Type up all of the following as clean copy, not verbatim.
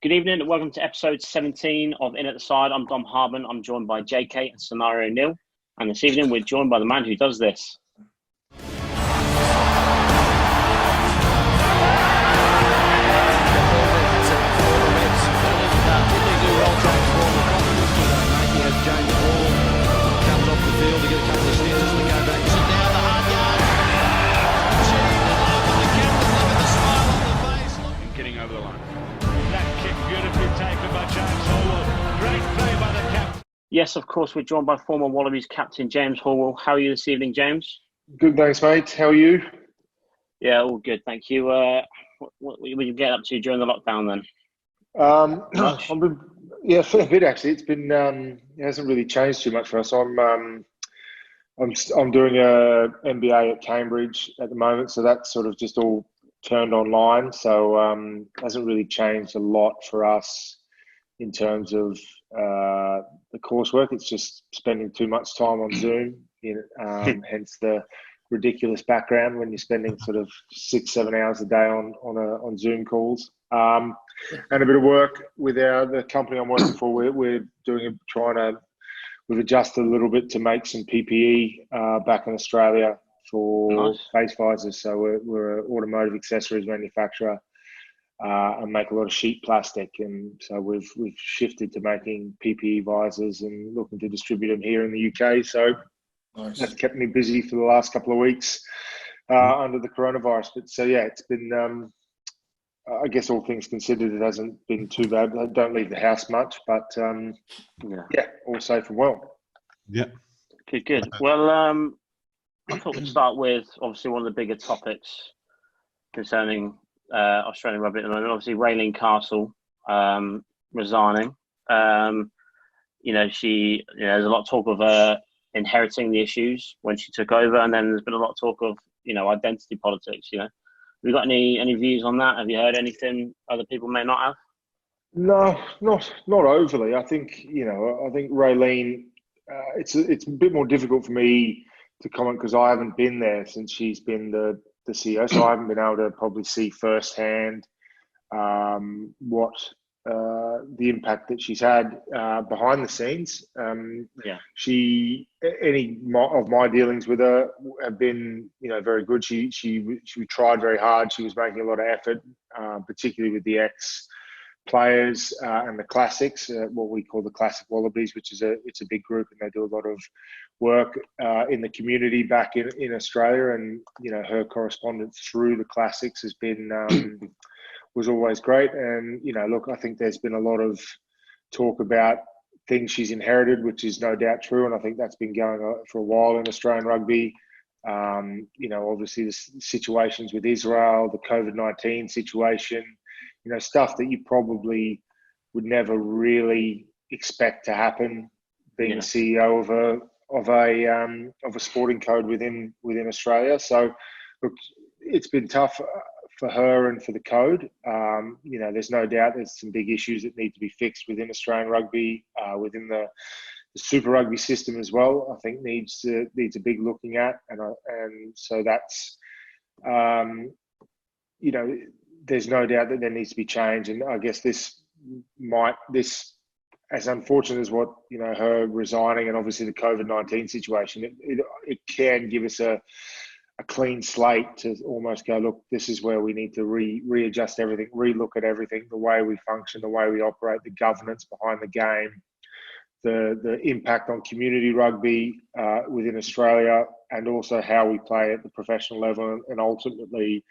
Good evening and welcome to episode 17 of In at the Side. I'm Dom Harman. I'm joined by JK and Samario O'Neill. And this evening we're joined by the man who does this. Getting over the line. That kick beautifully taken by James Horwill. Great play by the captain. Yes, of course, we're joined by former Wallabies captain James Horwill. How are you this evening, James? Good, thanks, mate. How are you? Yeah, all good, thank you. What did you get up to during the lockdown then? Fair bit actually. It's been it hasn't really changed too much for us. I'm doing a MBA at Cambridge at the moment, so that's sort of just all turned online. So hasn't really changed a lot for us in terms of the coursework. It's just spending too much time on Zoom, hence the ridiculous background when you're spending sort of 6-7 hours a day on Zoom calls. And a bit of work with the company I'm working for. We're we've adjusted a little bit to make some PPE back in Australia for face visors. So we're an automotive accessories manufacturer and make a lot of sheet plastic. And so we've shifted to making PPE visors and looking to distribute them here in the UK. So that's kept me busy for the last couple of weeks under the coronavirus. But so yeah, it's been. I guess all things considered, it hasn't been too bad. I don't leave the house much, but all safe and well. Yeah. Good. Well, I thought we'd start with obviously one of the bigger topics concerning Australian rugby at the moment. Obviously, Raelene Castle resigning. There's a lot of talk of her inheriting the issues when she took over, and then there's been a lot of talk of identity politics. Have you got any views on that? Have you heard anything other people may not have? No, not overly. I think Raelene. It's a bit more difficult for me to comment because I haven't been there since she's been the CEO, so I haven't been able to probably see firsthand what the impact that she's had behind the scenes. Any of my dealings with her have been very good. She tried very hard. She was making a lot of effort, particularly with the ex-players and the classics, what we call the classic Wallabies, which is it's a big group, and they do a lot of work in the community back in Australia. And her correspondence through the classics has been was always great. And I think there's been a lot of talk about things she's inherited, which is no doubt true, and I think that's been going on for a while in Australian rugby. Obviously the situations with Israel, the COVID-19 situation, stuff that you probably would never really expect to happen being the CEO of a sporting code within Australia. So look, it's been tough for her and for the code. There's no doubt there's some big issues that need to be fixed within Australian rugby, within the Super Rugby system as well. I think needs a big looking at, and so that's there's no doubt that there needs to be change. And I guess this as unfortunate as what her resigning and obviously the COVID-19 situation, it can give us a clean slate to almost go, look, this is where we need to readjust everything, relook at everything, the way we function, the way we operate, the governance behind the game, the impact on community rugby within Australia, and also how we play at the professional level, and ultimately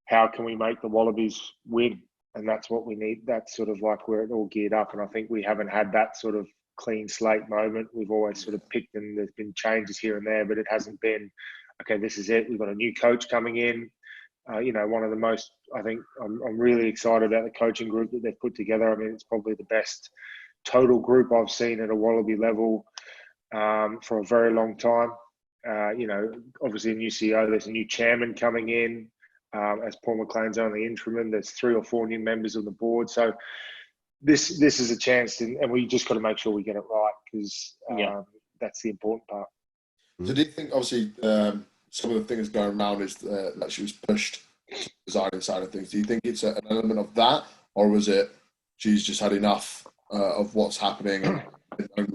how can we make the Wallabies win. And that's what we need. That's sort of like where it all geared up. And I think we haven't had that sort of clean slate moment. We've always sort of picked, and there's been changes here and there, but it hasn't been, okay, this is it. We've got a new coach coming in. One of the most, I think, I'm really excited about the coaching group that they've put together. I mean, it's probably the best total group I've seen at a Wallaby level for a very long time. Obviously a new CEO, there's a new chairman coming in, as Paul McLean's only interim. There's 3 or 4 new members on the board. So this is a chance, and we just got to make sure we get it right, because that's the important part. So do you think, obviously, some of the things going around is that she was pushed to the designing side of things? Do you think it's an element of that, or was it she's just had enough of what's happening, and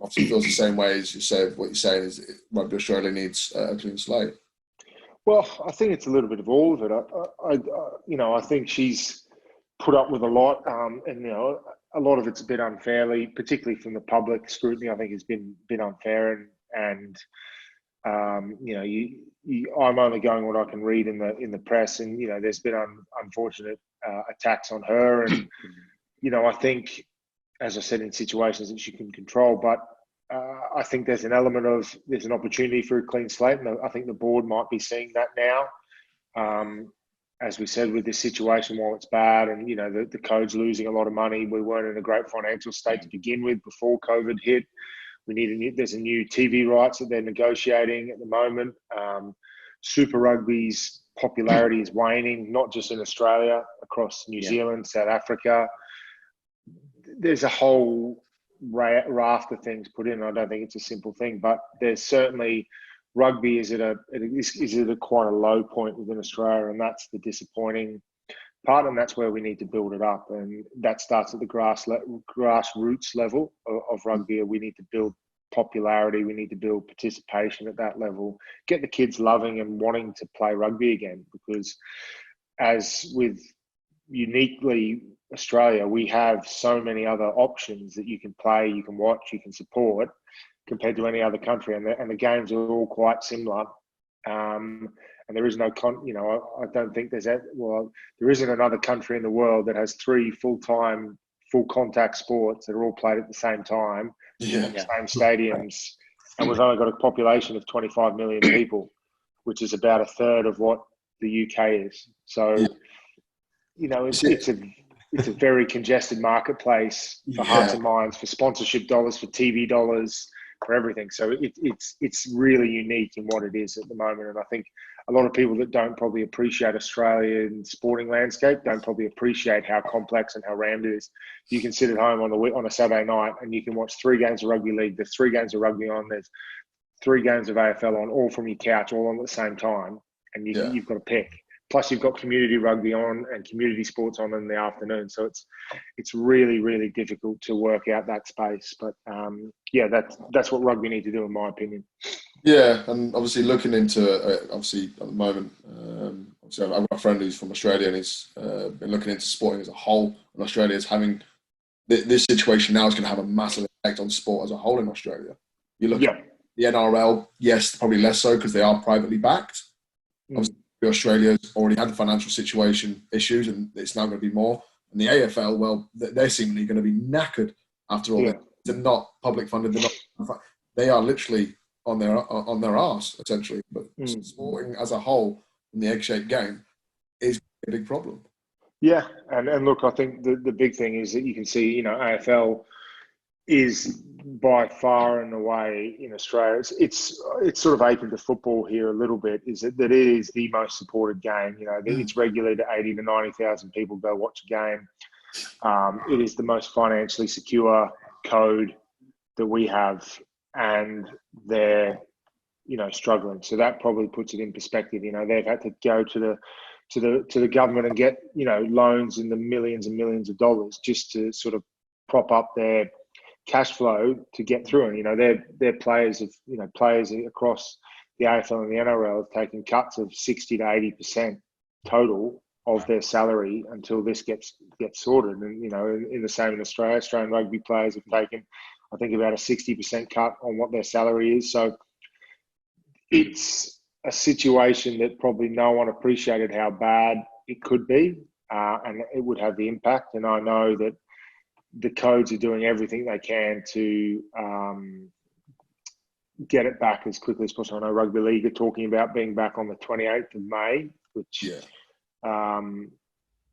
obviously feels the same way as you say. What you're saying is Rugby Australia needs a clean slate. Well, I think it's a little bit of all of it. I think she's put up with a lot, and a lot of it's a bit unfairly, particularly from the public scrutiny. I think has been unfair, and I'm only going what I can read in the press, and there's been unfortunate attacks on her, and I think, as I said, in situations that she can control, but I think there's an element of there's an opportunity for a clean slate, and I think the board might be seeing that now. As we said, with this situation, while it's bad, and the code's losing a lot of money, we weren't in a great financial state to begin with before COVID hit. There's a new TV rights that they're negotiating at the moment. Super Rugby's popularity is waning, not just in Australia, across New Zealand, South Africa. There's a whole raft of things put in. I don't think it's a simple thing, but there's certainly rugby is at quite a low point within Australia, and that's the disappointing part, and that's where we need to build it up, and that starts at the grassroots level of rugby. We need to build popularity, we need to build participation at that level, get the kids loving and wanting to play rugby again, because as with uniquely Australia, we have so many other options that you can play, you can watch, you can support compared to any other country, and the games are all quite similar. And there is no I don't think there isn't another country in the world that has 3 full-time, full-contact sports that are all played at the same time in the same stadiums, and we've only got a population of 25 million people, which is about a third of what the UK is. So, it's a very congested marketplace for hearts and minds, for sponsorship dollars, for TV dollars, for everything. So it's really unique in what it is at the moment. And I think a lot of people that don't probably appreciate Australian sporting landscape don't probably appreciate how complex and how rammed it is. You can sit at home on a Saturday night and you can watch 3 games of rugby league. There's 3 games of rugby on. There's 3 games of AFL on, all from your couch, all on at the same time. And you've got to pick. Plus, you've got community rugby on and community sports on in the afternoon. So it's really, really difficult to work out that space. But that's what rugby need to do, in my opinion. Yeah, and obviously looking into at the moment, obviously I've got a friend who's from Australia, and he's been looking into sporting as a whole. And Australia is having this situation now is going to have a massive effect on sport as a whole in Australia. You look at the NRL, yes, probably less so because they are privately backed. Obviously, Australia's already had the financial situation issues, and it's now going to be more. And the AFL, well, they're seemingly going to be knackered after all. They're not public funded. They are literally on their arse, essentially. But sporting as a whole in the egg-shaped game is a big problem. Yeah, and look, I think the big thing is that you can see, AFL is by far and away in Australia. It's sort of akin to football here a little bit, is that it is the most supported game. It's regulated 80 to 90,000 people go watch a game. It is the most financially secure code that we have, and they're struggling. So that probably puts it in perspective. They've had to go to the government and get loans in the millions and millions of dollars just to sort of prop up their cash flow to get through. And their players across the AFL and the NRL have taken cuts of 60 to 80% total of their salary until this gets sorted. And in the same in Australia, Australian rugby players have taken, I think, about a 60% cut on what their salary is. So it's a situation that probably no one appreciated how bad it could be, and it would have the impact. And I know that the codes are doing everything they can to get it back as quickly as possible. I know Rugby League are talking about being back on the 28th of May, which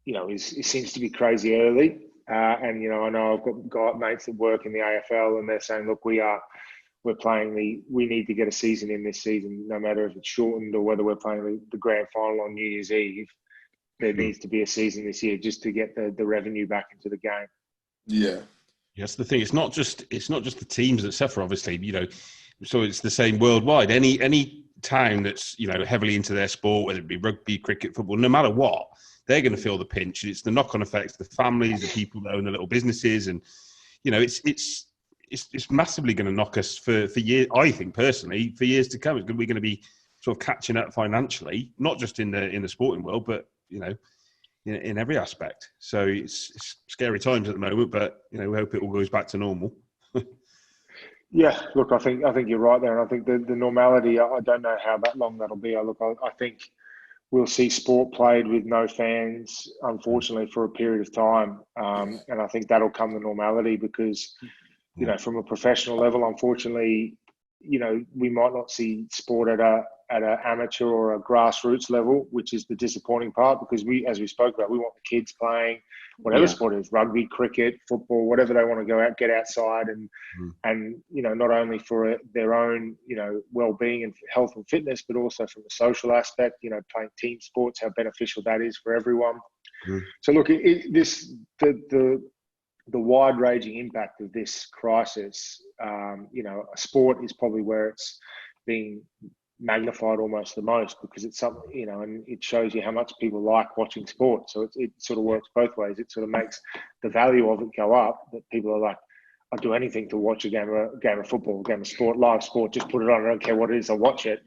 it seems to be crazy early. And I know I've got mates that work in the AFL, and they're saying, look, we need to get a season in this season, no matter if it's shortened or whether we're playing the grand final on New Year's Eve. There needs to be a season this year just to get the revenue back into the game. Yeah. Yes, the thing, it's not just the teams that suffer, obviously, so it's the same worldwide. Any town that's, heavily into their sport, whether it be rugby, cricket, football, no matter what, they're going to feel the pinch. It's the knock-on effects, the families, the people that own the little businesses, and it's massively going to knock us for years. I think personally, for years to come, we're going to be sort of catching up financially, not just in the sporting world, but in every aspect. So it's scary times at the moment, but we hope it all goes back to normal. Yeah, look, I think you're right there, and I think the normality. I don't know how long that'll be. I think we'll see sport played with no fans, unfortunately, for a period of time, and I think that'll come the normality because, from a professional level, unfortunately, we might not see sport at a amateur or a grassroots level, which is the disappointing part because as we spoke about, we want the kids playing whatever sport it is, rugby, cricket, football, whatever they want to go out, get outside and not only for their own, well-being and health and fitness, but also from the social aspect, playing team sports, how beneficial that is for everyone. So look, the wide-ranging impact of this crisis, sport is probably where it's being magnified almost the most because it's something, and it shows you how much people like watching sport. So it sort of works both ways. It sort of makes the value of it go up, that people are like, I'll do anything to watch a game of football, a game of sport, live sport, just put it on. I don't care what it is, I'll watch it.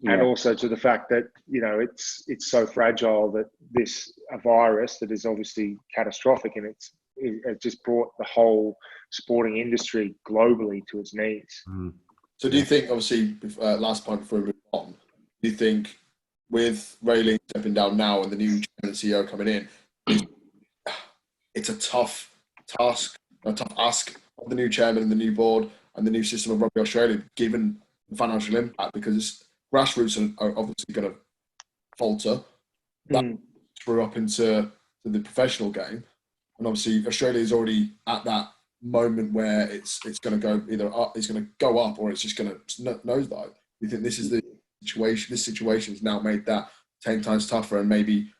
Yeah. And also to the fact that, it's so fragile that a virus that is obviously catastrophic, and it just brought the whole sporting industry globally to its knees. So do you think, obviously, last point before we move on, do you think with Raelene stepping down now and the new chairman and CEO coming in, it's a tough task, a tough ask of the new chairman and the new board and the new system of Rugby Australia, given the financial impact, because grassroots are obviously going to falter. That through up into the professional game. And obviously Australia is already at that moment where it's going to go either up, it's going to go up, or it's just going to nosedive. You think this is the situation? This situation has now made that 10 times tougher, and maybe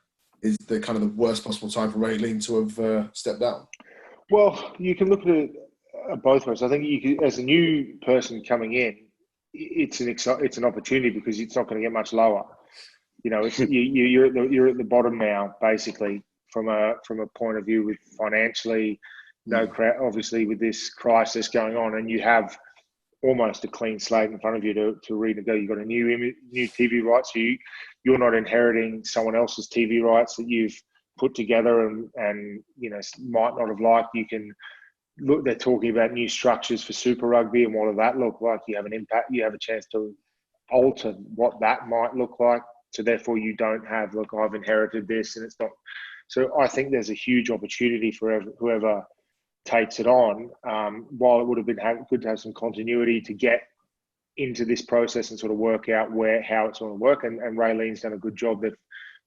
is the kind of the worst possible time for Raelene to have stepped down. Well, you can look at it both ways. I think as a new person coming in, it's an opportunity because it's not going to get much lower. You're at the bottom now, basically, from a point of view with financially. No crowd, obviously, with this crisis going on, and you have almost a clean slate in front of you to renegotiate. You've got a new TV rights. So you're not inheriting someone else's TV rights that you've put together and might not have liked. You can look. They're talking about new structures for Super Rugby and what does that look like. You have an impact. You have a chance to alter what that might look like. So therefore, you don't have, look, I've inherited this, and it's not. So I think there's a huge opportunity for whoever takes it on, while it would have been good to have some continuity to get into this process and sort of work out how it's going to work. And Raylene's done a good job. They've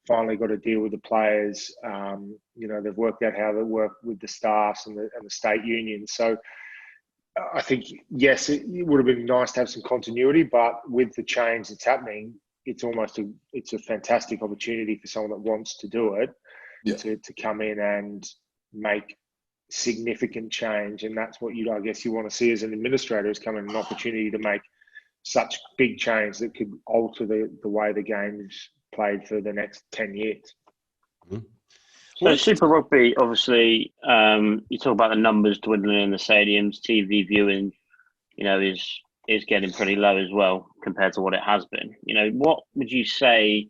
finally got to deal with the players. They've worked out how they work with the staffs and the state unions. So I think, yes, it would have been nice to have some continuity, but with the change that's happening, it's a fantastic opportunity for someone that wants to do it, to come in and make significant change. And that's what you want to see as an administrator, is come in an opportunity to make such big change that could alter the way the game is played for the next 10 years. So Super Rugby, obviously, you talk about the numbers dwindling in the stadiums, TV viewing, is getting pretty low as well compared to what it has been. What would you say,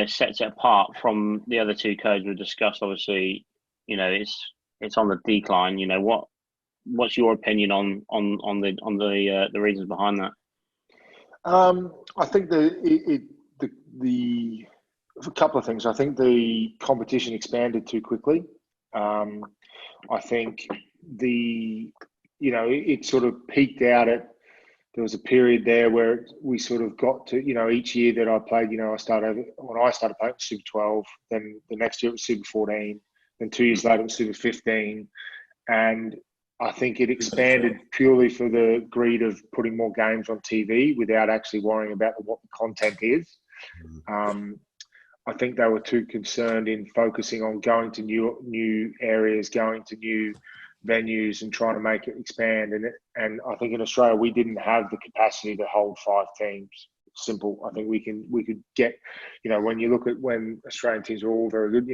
sets it apart from the other two codes we discussed? Obviously, it's on the decline. What's your opinion on the reasons behind that? I think a couple of things. I think the competition expanded too quickly. I think it sort of peaked out at. There was a period there where we sort of got to, each year that I played, when I started playing Super 12, then the next year it was Super 14, then 2 years later it was Super 15. And I think it expanded purely for the greed of putting more games on TV without actually worrying about what the content is. I think they were too concerned in focusing on going to new areas, going to new venues and trying to make it expand. And I think in Australia, we didn't have the capacity to hold 5 teams. simple. I think we could get, when you look at when Australian teams were all very good,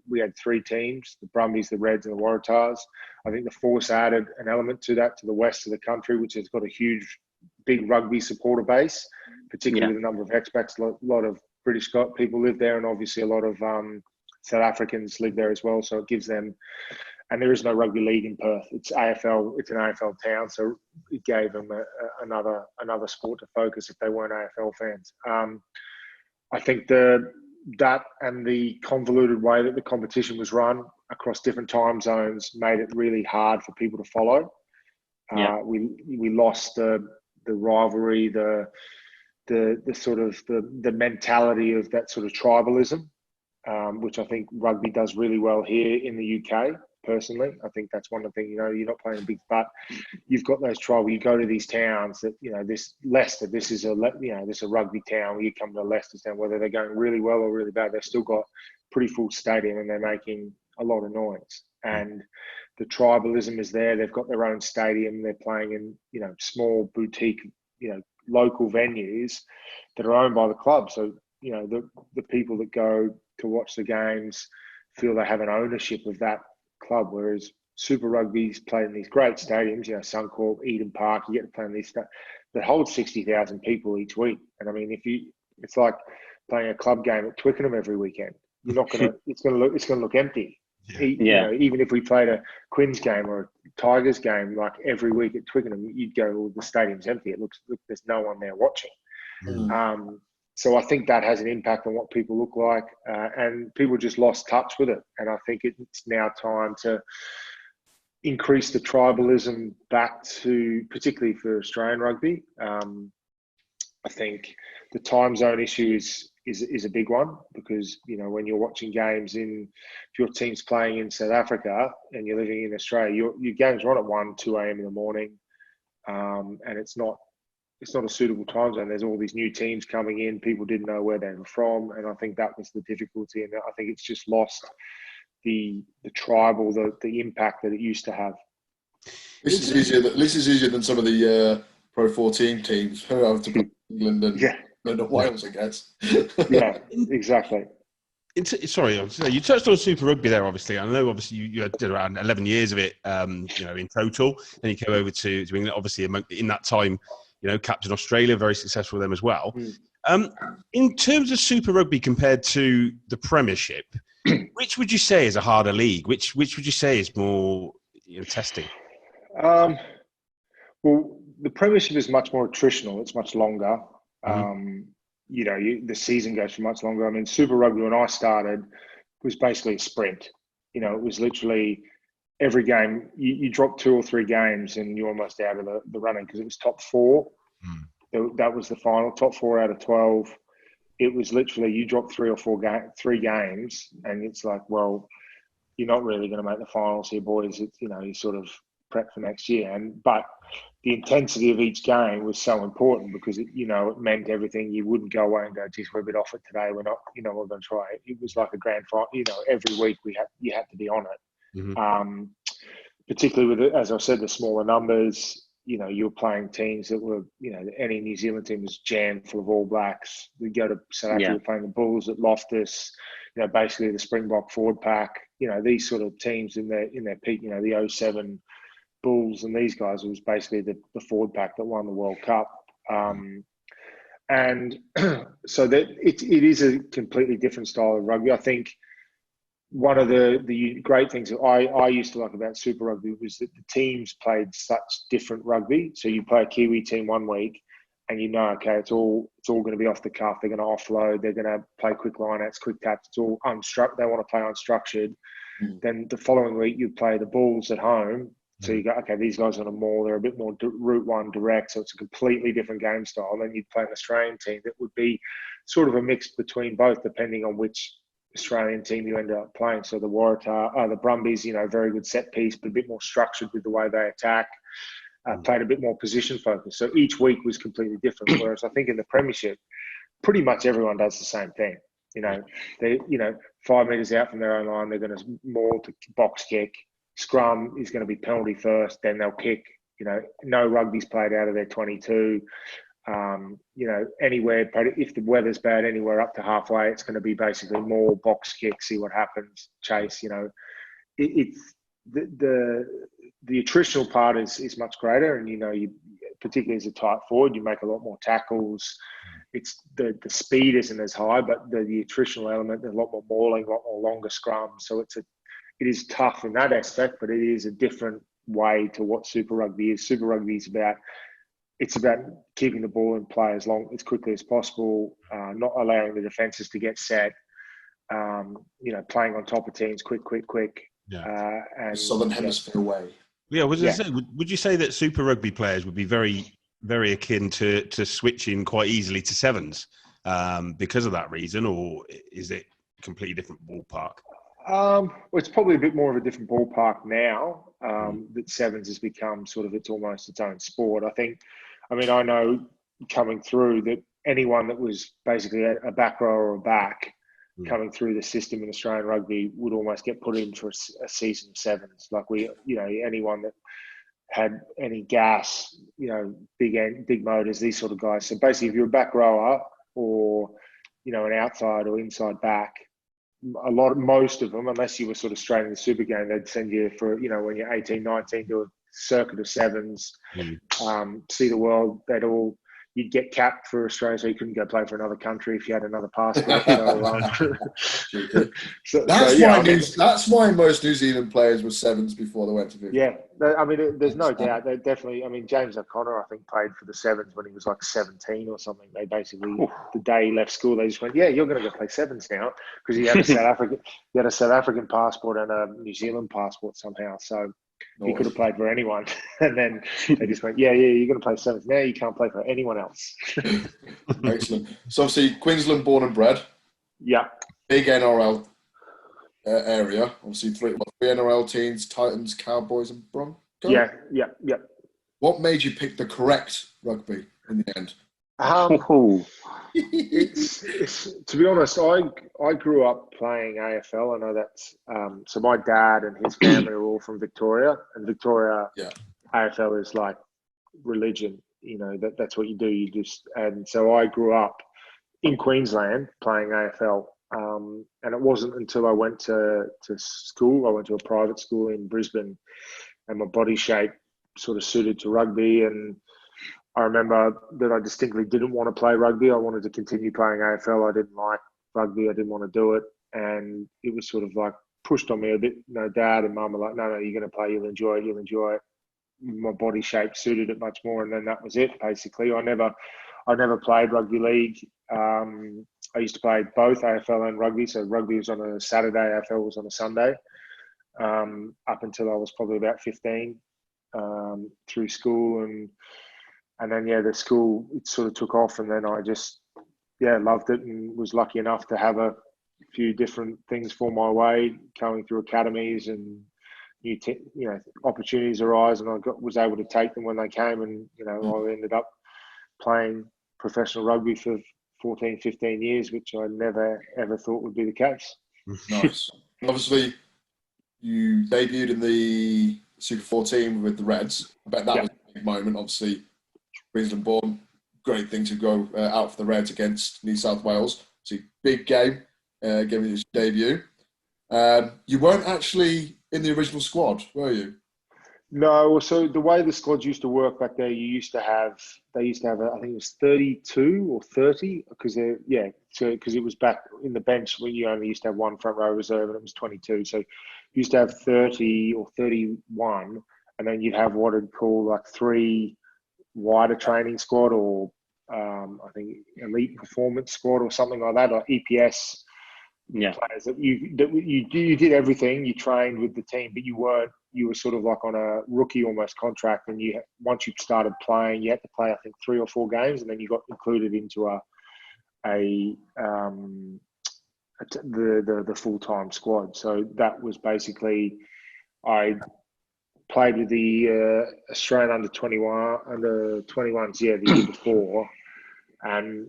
we had 3 teams, the Brumbies, the Reds and the Waratahs. I think the Force added an element to that, to the west of the country, which has got a big rugby supporter base, particularly with the number of expats. A lot of British people live there, and obviously a lot of South Africans live there as well. So it gives them, and there is no rugby league in Perth. It's AFL. It's an AFL town, so it gave them another sport to focus if they weren't AFL fans. I think that and the convoluted way that the competition was run across different time zones made it really hard for people to follow. We lost the rivalry, the sort of the mentality of that sort of tribalism, which I think rugby does really well here in the UK. Personally, I think that's one of the things. You're not playing a big, but you've got those tribal. You go to these towns that this Leicester. This is a rugby town. You come to Leicester town, whether they're going really well or really bad, they've still got pretty full stadium and they're making a lot of noise. And the tribalism is there. They've got their own stadium. They're playing in small boutique local venues that are owned by the club. So the people that go to watch the games feel they have an ownership of that club, whereas Super Rugby's played in these great stadiums, Suncorp, Eden Park. You get to play in these that hold 60,000 people each week. And I mean, it's like playing a club game at Twickenham every weekend. You're not gonna. It's gonna look empty. Even if we played a Quins game or a Tigers game, like every week at Twickenham, you'd go, well, the stadium's empty. It looks there's no one there watching. So I think that has an impact on what people look like, and people just lost touch with it. And I think it's now time to increase the tribalism back to, particularly for Australian rugby. I think the time zone issue is a big one, because when you're watching games if your team's playing in South Africa and you're living in Australia, your games are on at 1, 2 a.m. in the morning, and it's not a suitable time zone. There's all these new teams coming in. People didn't know where they were from, and I think that was the difficulty. And I think it's just lost the tribal, the impact that it used to have. This is easier than some of the Pro 14 teams who have to play England and Wales, I guess. Yeah, exactly. Sorry, you touched on Super Rugby there. Obviously, I know. Obviously, you did around 11 years of it, in total. Then you came over to England. Obviously, in that time, captain Australia, very successful with them as well. In terms of Super Rugby compared to the Premiership, which would you say is a harder league? Which would you say is more testing? Well, the Premiership is much more attritional. It's much longer. The season goes for much longer. I mean, Super Rugby, when I started, was basically a sprint. It was literally every game. You drop 2 or 3 games and you're almost out of the running, because it was top 4. That was the final, top 4 out of 12. It was literally, you drop 3 games and it's like, well, you're not really going to make the finals here, boys. It's, you sort of prep for next year. But the intensity of each game was so important, because it meant everything. You wouldn't go away and go, geez, we're a bit off it today. We're not, we're going to try it. It was like a grand final. Every week you had to be on it. Particularly with, as I said, the smaller numbers. You're playing teams that were, any New Zealand team was jammed full of All Blacks. We go to South Africa, we're playing the Bulls at Loftus. Basically the Springbok forward pack. These sort of teams in their peak. The 07 Bulls and these guys, it was basically the forward pack that won the World Cup. And so that it is a completely different style of rugby. I think one of the great things that I used to like about Super Rugby was that the teams played such different rugby. So you play a Kiwi team one week and okay, it's all going to be off the cuff. They're going to offload. They're going to play quick lineouts, quick taps. It's all unstructured. They want to play unstructured. Then the following week you play the Bulls at home. So you go, okay, these guys are on a maul. They're a bit more route one direct. So it's a completely different game style. Then you'd play an Australian team that would be sort of a mix between both, depending on which Australian team you ended up playing. So the Waratah, the Brumbies, very good set piece, but a bit more structured with the way they attack. Played a bit more position focused. So each week was completely different. Whereas I think in the Premiership, pretty much everyone does the same thing. They 5 meters out from their own line, they're going to maul to box kick. Scrum is going to be penalty first, then they'll kick. No rugby's played out of their 22. Anywhere, but if the weather's bad, anywhere up to halfway, it's going to be basically more box kick, see what happens, chase. It's the attritional part is much greater, and you particularly as a tight forward, you make a lot more tackles. It's the speed isn't as high, but the attritional element, there's a lot more mauling, a lot more longer scrums. So it is tough in that aspect, but it is a different way to what Super Rugby is. Super Rugby is about keeping the ball in play as quickly as possible, not allowing the defences to get set. Playing on top of teams, quick. Yeah. And Southern Hemisphere way. Yeah, would you say that Super Rugby players would be very, very akin to switching quite easily to sevens because of that reason, or is it a completely different ballpark? It's probably a bit more of a different ballpark now that sevens has become it's almost its own sport. I know coming through that anyone that was basically a back row or a back coming through the system in Australian rugby would almost get put in for a season of sevens. Like anyone that had any gas, big motors, these sort of guys. So basically, if you're a back rower or an outside or inside back, most of them, unless you were sort of straight in the super game, they'd send you for when you're 18, 19 to a circuit of sevens, see the world. You'd get capped for Australia, so you couldn't go play for another country if you had another passport. That's why most New Zealand players were sevens before they went to 50. Yeah, there's no doubt. They definitely. James O'Connor, I think, played for the sevens when he was like 17 or something. They basically, the day he left school, they just went, "Yeah, you're going to go play sevens now," because he had a South African passport and a New Zealand passport somehow. So. He could have played for anyone. And then they just went, yeah, you're going to play sevens. Now you can't play for anyone else. Excellent. So obviously, Queensland born and bred. Yeah. Big NRL area. Obviously, three NRL teams, Titans, Cowboys and Broncos. Yeah. What made you pick the correct rugby in the end? It's to be honest, I grew up playing AFL. I know that's so my dad and his family are all from Victoria, and Victoria AFL is like religion. That's what you do. And so I grew up in Queensland playing AFL, and it wasn't until I went to school. I went to a private school in Brisbane, and my body shape sort of suited to rugby. And I remember that I distinctly didn't want to play rugby. I wanted to continue playing AFL. I didn't like rugby. I didn't want to do it. And it was sort of like pushed on me a bit. Dad and mum were like, no, you're going to play. You'll enjoy it. My body shape suited it much more. And then that was it, basically. I never played rugby league. I used to play both AFL and rugby. So rugby was on a Saturday, AFL was on a Sunday, up until I was probably about 15, through school. And then, the school, it sort of took off, and then I just, loved it and was lucky enough to have a few different things fall my way, going through academies and new, opportunities arise, and I was able to take them when they came, and, I ended up playing professional rugby for 14, 15 years, which I never, ever thought would be the case. Nice. Obviously, you debuted in the Super 14 with the Reds. I bet that was a big moment, obviously. Queensland born, great thing to go out for the Reds against New South Wales. So big game, giving his debut. You weren't actually in the original squad, were you? No. So the way the squads used to work back there, they used to have, I think it was 32 or 30, because it was back in the bench when you only used to have one front row reserve, and it was 22. So you used to have 30 or 31, and then you'd have what I'd call like 3 wider training squad, or I think elite performance squad or something like that, or EPS players that you did everything. You trained with the team, but you were sort of like on a rookie almost contract, and once you started playing, you had to play I think 3 or 4 games, and then you got included into the full-time squad. So that was basically, I played with the Australian under 21s, the year before, and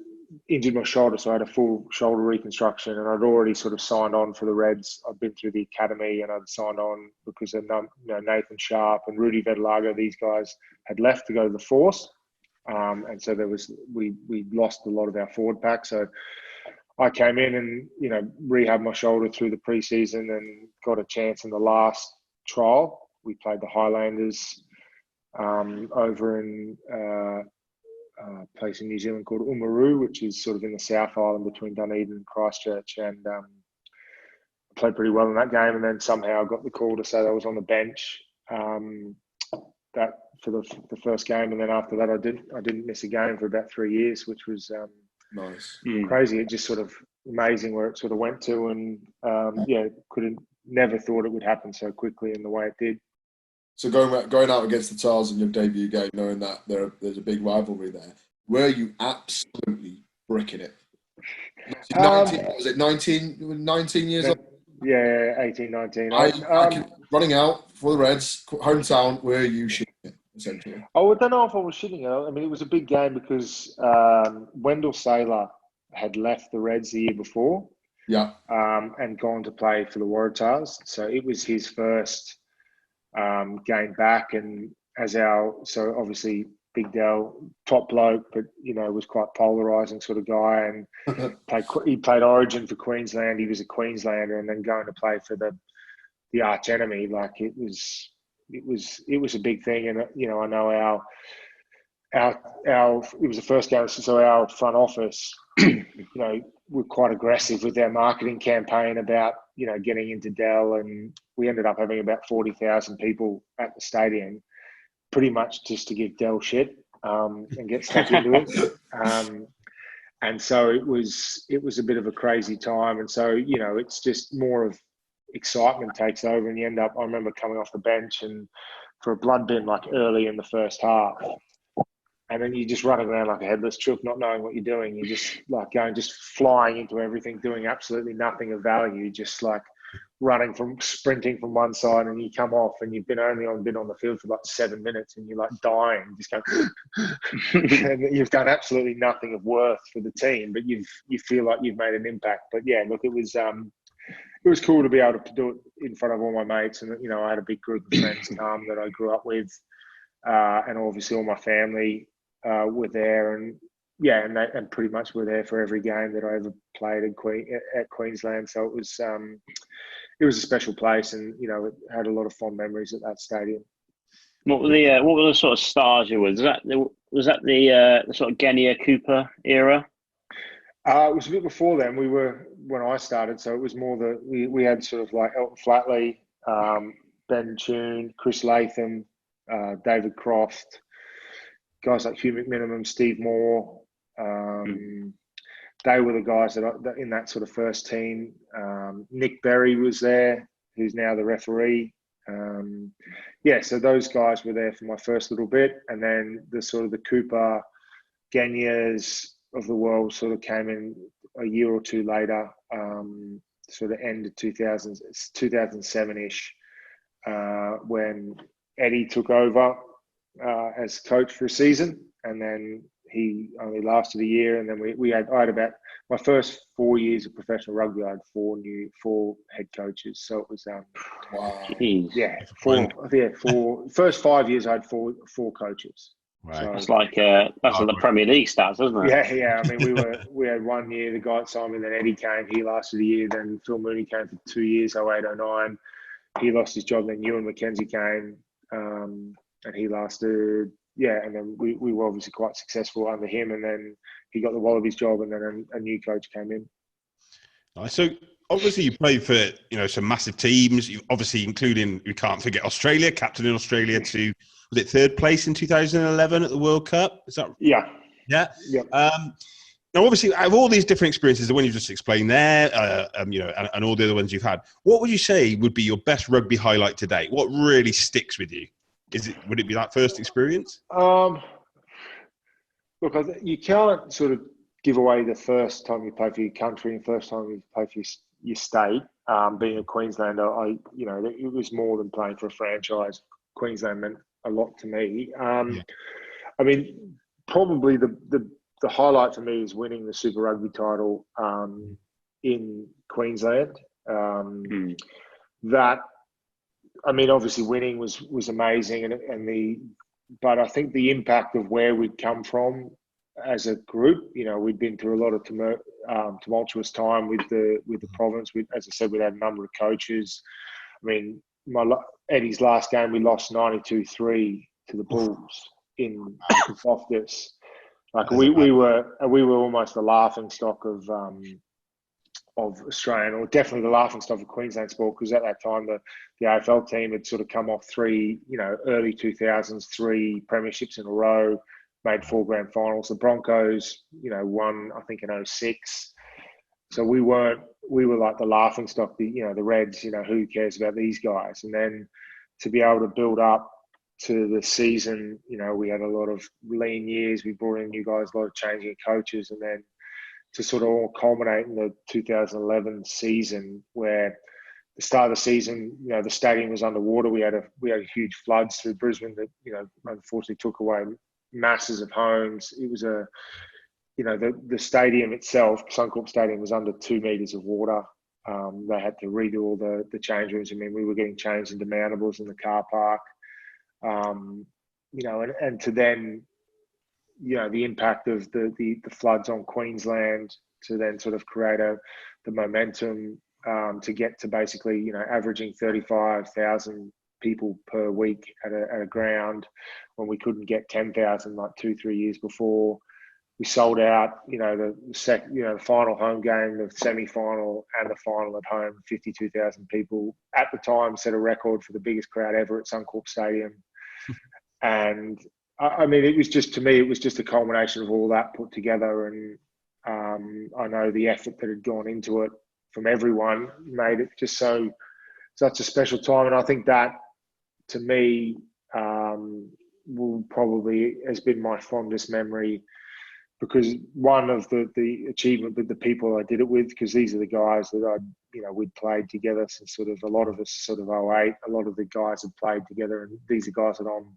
injured my shoulder, so I had a full shoulder reconstruction, and I'd already sort of signed on for the Reds. I'd been through the academy, and I'd signed on because of Nathan Sharp and Rudy Vedalago. These guys had left to go to the Force, and so we lost a lot of our forward pack. So I came in and rehabbed my shoulder through the preseason and got a chance in the last trial. We played the Highlanders over in a place in New Zealand called Umaru, which is sort of in the South Island between Dunedin and Christchurch, and played pretty well in that game. And then somehow I got the call to say that I was on the bench that for the first game, and then after that I didn't miss a game for about 3 years, which was nice, crazy. It just sort of amazing where it sort of went to, and never thought it would happen so quickly in the way it did. So going out against the Tars in your debut game, knowing that there's a big rivalry there, were you absolutely bricking it? 19 years old? Yeah, 18, 19. Running out for the Reds, hometown, were you shitting it, essentially? I don't know if I was shitting it. I mean, it was a big game because Wendell Saylor had left the Reds the year before, and gone to play for the Waratahs. So it was his first game back, and so obviously Big Dell, top bloke, but was quite polarising sort of guy, and he played Origin for Queensland. He was a Queenslander, and then going to play for the arch enemy, like it was a big thing. And I know it was the first game, so our front office, were quite aggressive with their marketing campaign about getting into Dell, and we ended up having about 40,000 people at the stadium, pretty much just to give Dell shit and get stuck into it. And so it was a bit of a crazy time. And so, it's just more of excitement takes over, and you end up, I remember coming off the bench and for a blood bin like early in the first half. And then you're just running around like a headless chook, not knowing what you're doing. You're just like just flying into everything, doing absolutely nothing of value, just like sprinting from one side, and you come off and you've been on the field for like 7 minutes, and you're like dying, just going, and you've done absolutely nothing of worth for the team, but you feel like you've made an impact. But yeah, look, it was cool to be able to do it in front of all my mates, and I had a big group of friends that I grew up with, and obviously all my family were there, and and pretty much were there for every game that I ever played at Queensland. So it was a special place, and it had a lot of fond memories at that stadium. What were the sort of stars you were? Was that the sort of Genia Cooper era? It was a bit before then. When I started, so it was more we had sort of like Elton Flatley, Ben Toon, Chris Latham, David Croft, guys like Hugh McMinimum, Steve Moore. They were the guys that in that sort of first team. Nick Berry was there, who's now the referee. So those guys were there for my first little bit, and then the Cooper, Genias of the world sort of came in a year or two later, sort of end of 2007-ish, when Eddie took over as coach for a season, and then he only lasted a year. And then I had about my first 4 years of professional rugby, I had four head coaches. So it was first 5 years I had four coaches. Right. So, that's like the Premier League stats, isn't it? Yeah. I mean, we had 1 year, the guy at Simon, then Eddie came, he lasted a year, then Phil Mooney came for 2 years, 08-09. He lost his job, then Ewan McKenzie came, and he lasted, and then we were obviously quite successful under him, and then he got the Wallabies job, and then a new coach came in. Nice. So obviously you played for some massive teams. You obviously, including, we can't forget Australia, captain in Australia to, was it third place in 2011 at the World Cup? Is that? Yeah. Now, obviously, out of all these different experiences, the one you just explained there, and all the other ones you've had, what would you say would be your best rugby highlight to date? What really sticks with you? Would it be that first experience? Look, you can't sort of give away the first time you play for your country and first time you play for your state. Being a Queenslander, it was more than playing for a franchise. Queensland meant a lot to me. I mean, probably the highlight for me is winning the Super Rugby title in Queensland. That, I mean, obviously winning was amazing, and but I think the impact of where we'd come from as a group, we'd been through a lot of tumultuous time with the province. As I said, we had a number of coaches. I mean, Eddie's last game, we lost 92-3 to the Bulls in Loftus. Like we were almost the laughing stock of Australian, or definitely the laughing stock of Queensland sport, because at that time the AFL team had sort of come off three, early 2000s, 3 premierships in a row, made 4 grand finals. The Broncos, won I think in 2006. So we were like the laughing stock, the Reds, who cares about these guys? And then to be able to build up to the season, we had a lot of lean years. We brought in new guys, a lot of changing of coaches, and then to sort of all culminate in the 2011 season, where the start of the season, the stadium was underwater. We had huge floods through Brisbane that unfortunately took away masses of homes. It was the stadium itself, Suncorp Stadium, was under 2 meters of water. They had to redo all the change rooms. I mean, we were getting changed into mountables in the car park. And to then, the impact of the floods on Queensland, to then sort of create the momentum to get to basically, averaging 35,000 people per week at a ground, when we couldn't get 10,000 like 2-3 years before. We sold out, the final home game, the semi-final and the final at home, 52,000 people. At the time, set a record for the biggest crowd ever at Suncorp Stadium. And I mean, it was just a culmination of all that put together. And I know the effort that had gone into it from everyone made it just such a special time. And I think that, to me, has been my fondest memory, because one of the achievement with the people I did it with, because these are the guys that we'd played together since sort of, a lot of us sort of 08. A lot of the guys had played together, and these are guys that I'm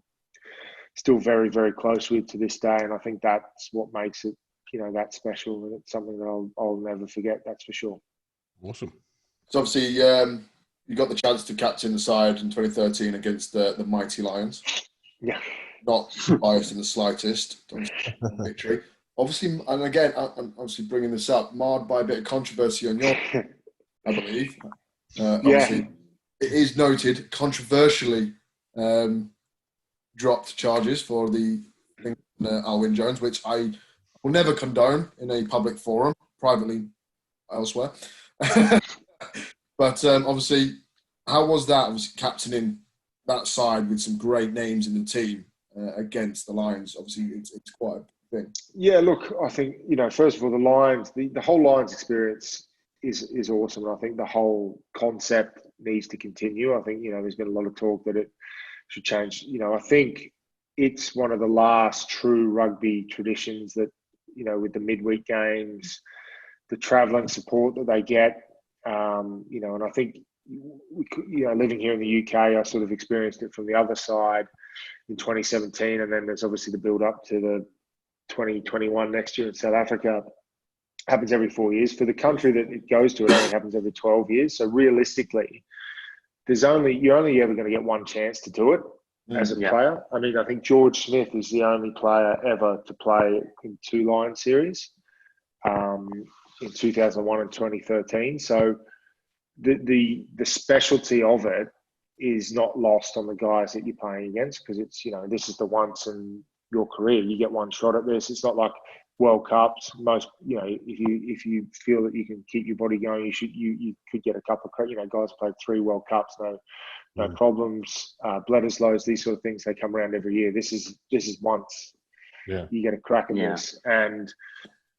still very, very close with to this day. And I think that's what makes it, that special. And it's something that I'll never forget, that's for sure. Awesome. So obviously, you got the chance to captain the side in 2013 against the mighty Lions. Yeah. Not biased in the slightest. Victory. Obviously, and again, I'm obviously bringing this up, marred by a bit of controversy on your, I believe. Obviously, it is noted, controversially dropped charges for the Alwyn Jones, which I will never condone in a public forum, privately elsewhere. But obviously, how was that? Obviously, captaining that side with some great names in the team against the Lions. Obviously, it's quite a big thing. Yeah, look, I think, first of all, the Lions, the whole Lions experience is awesome. And I think the whole concept needs to continue. I think, there's been a lot of talk that it should change. I think it's one of the last true rugby traditions that, with the midweek games, the travelling support that they get, and I think, living here in the UK, I sort of experienced it from the other side in 2017, and then there's obviously the build up to the 2021 next year in South Africa. Happens every 4 years. For the country that it goes to, it only happens every 12 years. So realistically, you're only ever going to get one chance to do it as a player. I mean, I think George Smith is the only player ever to play in 2 Lions series in 2001 and 2013. So the specialty of it is not lost on the guys that you're playing against, because it's, this is the once in your career. You get one shot at this. It's not like World Cups. Most, if you feel that you can keep your body going, you could get a couple of, guys played 3 World Cups, no problems. Bledisloes, these sort of things, they come around every year. This is once. Yeah. You get a crack at this, and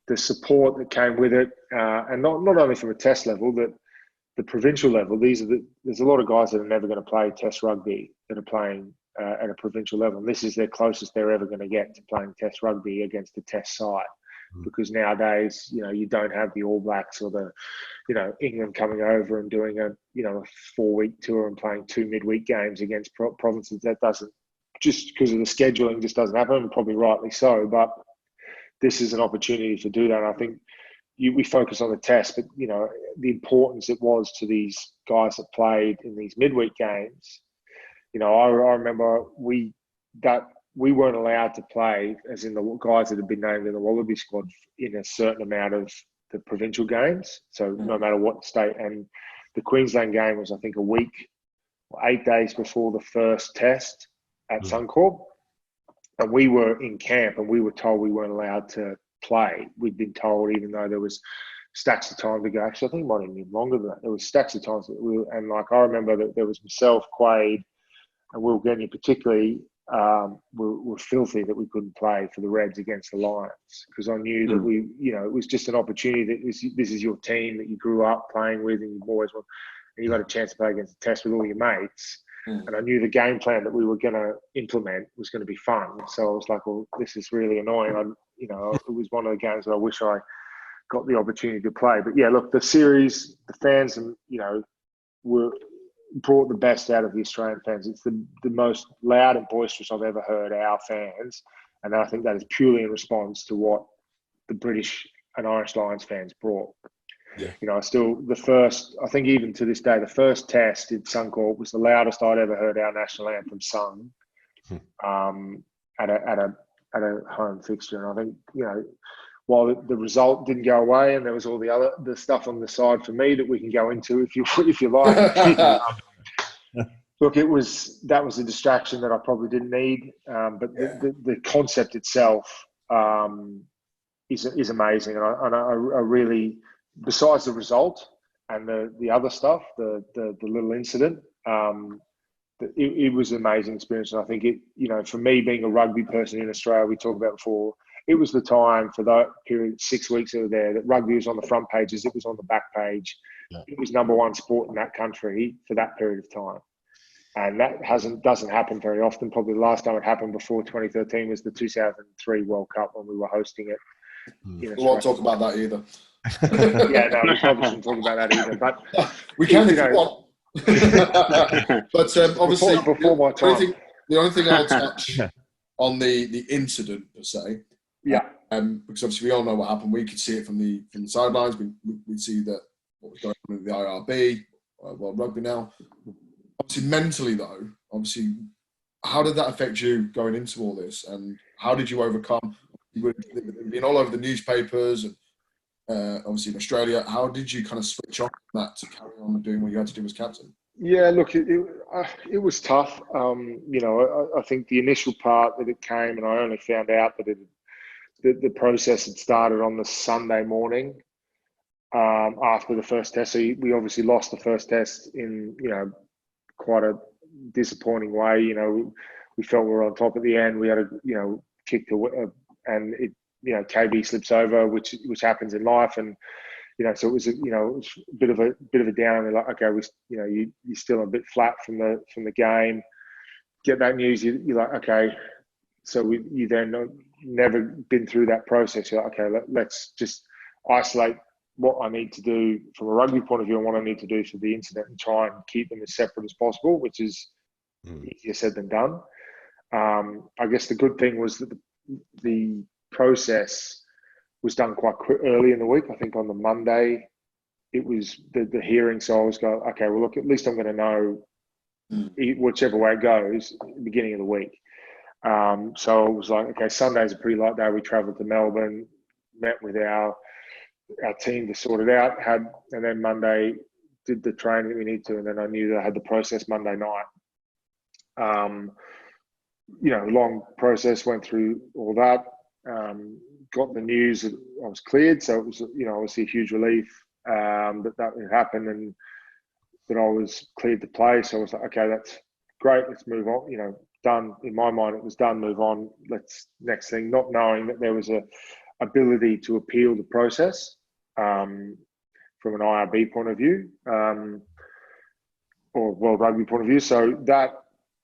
the support that came with it, and not only from a test level, that the provincial level. There's a lot of guys that are never going to play test rugby that are playing at a provincial level. And this is their closest they're ever going to get to playing test rugby against a test side, because nowadays, you don't have the All Blacks or the, England coming over and doing a 4-week tour and playing 2 midweek games against provinces. That doesn't, just because of the scheduling, just doesn't happen, and probably rightly so. But this is an opportunity to do that. And I think we focus on the test, but, the importance it was to these guys that played in these midweek games. I remember we weren't allowed to play, as in the guys that had been named in the Wallaby squad, in a certain amount of the provincial games. So no matter what state, and the Queensland game was, I think, a week or 8 days before the first test at Suncorp. And we were in camp and we were told we weren't allowed to play. We'd been told, even though there was stacks of time to go. Actually, I think it might have been longer than that. There was stacks of times that and like, I remember that there was myself, Quade, and Will Genia particularly, were filthy that we couldn't play for the Reds against the Lions, because I knew that it was just an opportunity that this is your team that you grew up playing with and you've always wanted, and you got a chance to play against the Test with all your mates. And I knew the game plan that we were going to implement was going to be fun. So I was like, well, this is really annoying. It was one of the games that I wish I got the opportunity to play. But yeah, look, the series, the fans, and were brought the best out of the Australian fans. It's the most loud and boisterous I've ever heard our fans, and I think that is purely in response to what the British and Irish Lions fans brought. Yeah. I think even to this day, the first test in Suncorp was the loudest I'd ever heard our national anthem sung at a home fixture. And I think, while the result didn't go away, and there was all the stuff on the side for me that we can go into if you like. Look, that was a distraction that I probably didn't need. But the concept itself is amazing, and I really, besides the result and the other stuff, the little incident, it was an amazing experience. And I think for me, being a rugby person in Australia, we talked about before, it was the time for that period, 6 weeks that were there, that rugby was on the front pages, it was on the back page. Yeah. It was number one sport in that country for that period of time. And that doesn't happen very often. Probably the last time it happened before 2013 was the 2003 World Cup when we were hosting it. We won't talk about that either. Yeah, no, we probably shouldn't talk about that either. But we can if you want. But obviously, before my time. The only thing I'll touch on the incident per se. Yeah. Because obviously we all know what happened. We could see it from the sidelines. We'd see that what was going on with the IRB, World Rugby now. Obviously, mentally though, how did that affect you going into all this, and how did you overcome? You would have been all over the newspapers, and obviously in Australia. How did you kind of switch off that to carry on doing what you had to do as captain? Yeah, look, it was tough. I think the initial part that it came, and I only found out that the process had started on the Sunday morning after the first test. So we obviously lost the first test in quite a disappointing way. We felt we were on top at the end. We had a kick to and it KB slips over, which happens in life, and so it was a bit of a down. We're like, okay, you're still a bit flat from the game. Get that news, you're like, okay. So you then never been through that process. You're like, okay, let's just isolate what I need to do from a rugby point of view and what I need to do for the incident, and try and keep them as separate as possible, which is easier said than done. I guess the good thing was that the process was done quite early in the week. I think on the Monday it was the hearing. So I was going, okay, well, look, at least I'm going to know whichever way it goes at the beginning of the week. So I was like, okay, Sunday's a pretty light day. We travelled to Melbourne, met with our team to sort it out, and then Monday did the training that we need to, and then I knew that I had the process Monday night. Long process, went through all that, got the news that I was cleared, so it was obviously a huge relief that had happened and that I was cleared to play. So I was like, okay, that's great, let's move on. Done. In my mind, it was done, move on, next thing, not knowing that there was a ability to appeal the process from an IRB point of view or World Rugby point of view. So that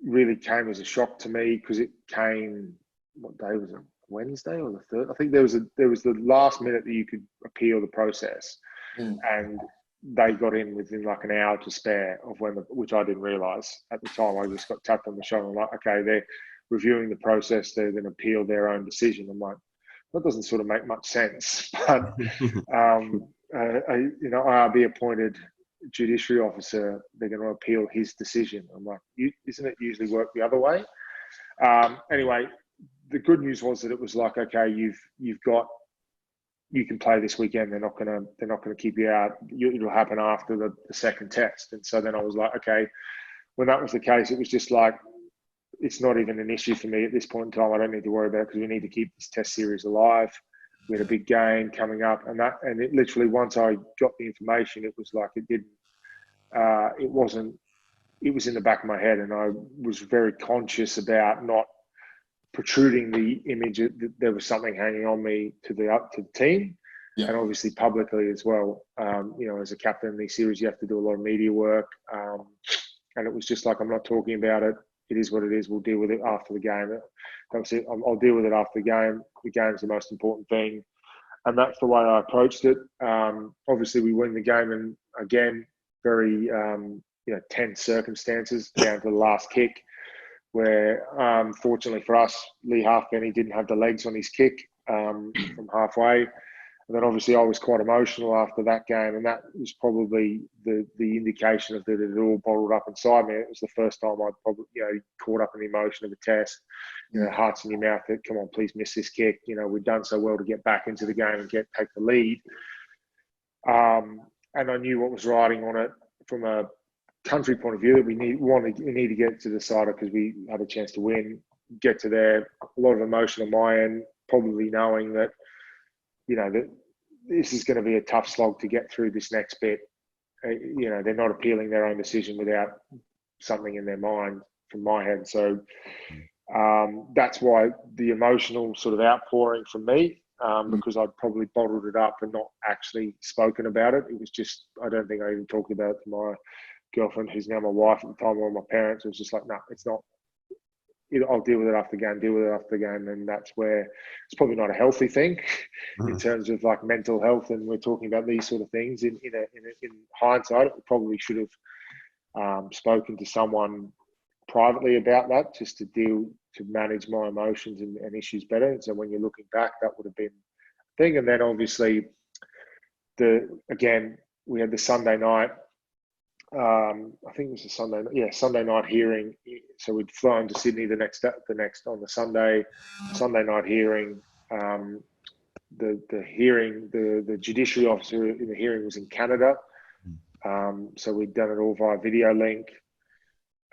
really came as a shock to me, because it came, what day was it? Wednesday or the third? I think there was the last minute that you could appeal the process, and they got in within like an hour to spare of which I didn't realise at the time. I just got tapped on the shoulder and like, okay, they're reviewing the process, they're going to appeal their own decision. I'm like, that doesn't sort of make much sense. But IRB appointed judiciary officer, they're going to appeal his decision. I'm like, isn't it usually work the other way? Anyway, the good news was that it was like, okay, you can play this weekend. They're not gonna keep you out. It'll happen after the second test. And so then I was like, okay. When that was the case, it was just like, it's not even an issue for me at this point in time. I don't need to worry about it because we need to keep this test series alive. We had a big game coming up, and it literally, once I got the information, it was like it was in the back of my head, and I was very conscious about not protruding the image that there was something hanging on me to the team, and obviously publicly as well. As a captain in these series, you have to do a lot of media work, and it was just like, I'm not talking about it. It is what it is. We'll deal with it after the game. Obviously, I'll deal with it after the game. The game's the most important thing, and that's the way I approached it. Obviously, we win the game, and again, very tense circumstances down to the last kick, where fortunately for us, Lee Halfpenny didn't have the legs on his kick from halfway. And then obviously I was quite emotional after that game, and that was probably the indication of that it all bottled up inside me. It was the first time I'd probably caught up in the emotion of a test. Hearts in your mouth that, come on, please miss this kick. We've done so well to get back into the game and take the lead. And I knew what was riding on it from a country point of view, that we need to get to the decider because we had a chance to win, get to there. A lot of emotion on my end, probably knowing that that this is going to be a tough slog to get through this next bit. They're not appealing their own decision without something in their mind from my head. So that's why the emotional sort of outpouring from me, because I'd probably bottled it up and not actually spoken about it. It was just, I don't think I even talked about it to my girlfriend, who's now my wife at the time, or my parents. It was just like, no, it's not. I'll deal with it after the game, and that's where it's probably not a healthy thing in terms of like mental health. And we're talking about these sort of things. In hindsight, I probably should have spoken to someone privately about that, just to manage my emotions and issues better. And so when you're looking back, that would have been a thing. And then obviously, we had the Sunday night. I think it was a Sunday night hearing. So we'd flown to Sydney the next on the Sunday night hearing. The hearing, the judiciary officer in the hearing was in Canada. So we'd done it all via video link.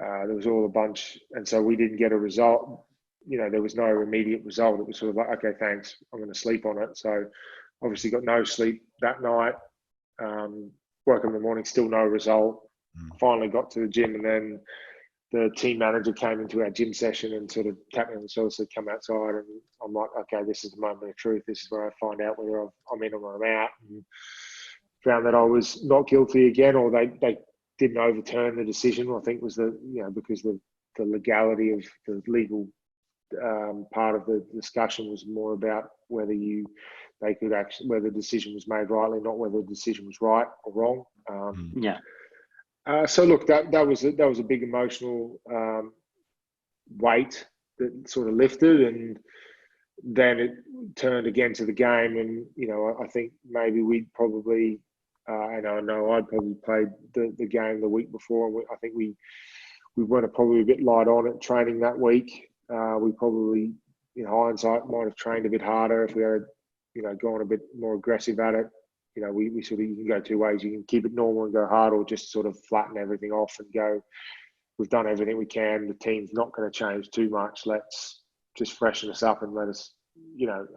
There was all a bunch, and so we didn't get a result. There was no immediate result. It was sort of like, okay, thanks, I'm going to sleep on it. So obviously got no sleep that night. Woke up in the morning, still no result. Finally got to the gym, and then the team manager came into our gym session and sort of tapped me on the shoulder, said, come outside. And I'm like, okay, this is the moment of truth. This is where I find out whether I'm in or I'm out. And found that I was not guilty again, or they didn't overturn the decision. I think was because the legality of the legal part of the discussion was more about whether whether the decision was made rightly, not whether the decision was right or wrong. So look, that was a big emotional weight that sort of lifted, and then it turned again to the game. And I think maybe we'd probably, and I know I'd probably played the game the week before, and I think we went probably a bit light on it training that week. We probably, in hindsight, might have trained a bit harder if we had, gone a bit more aggressive at it. We sort of, you can go two ways. You can keep it normal and go hard, or just sort of flatten everything off and go, we've done everything we can. The team's not going to change too much. Let's just freshen us up and let us,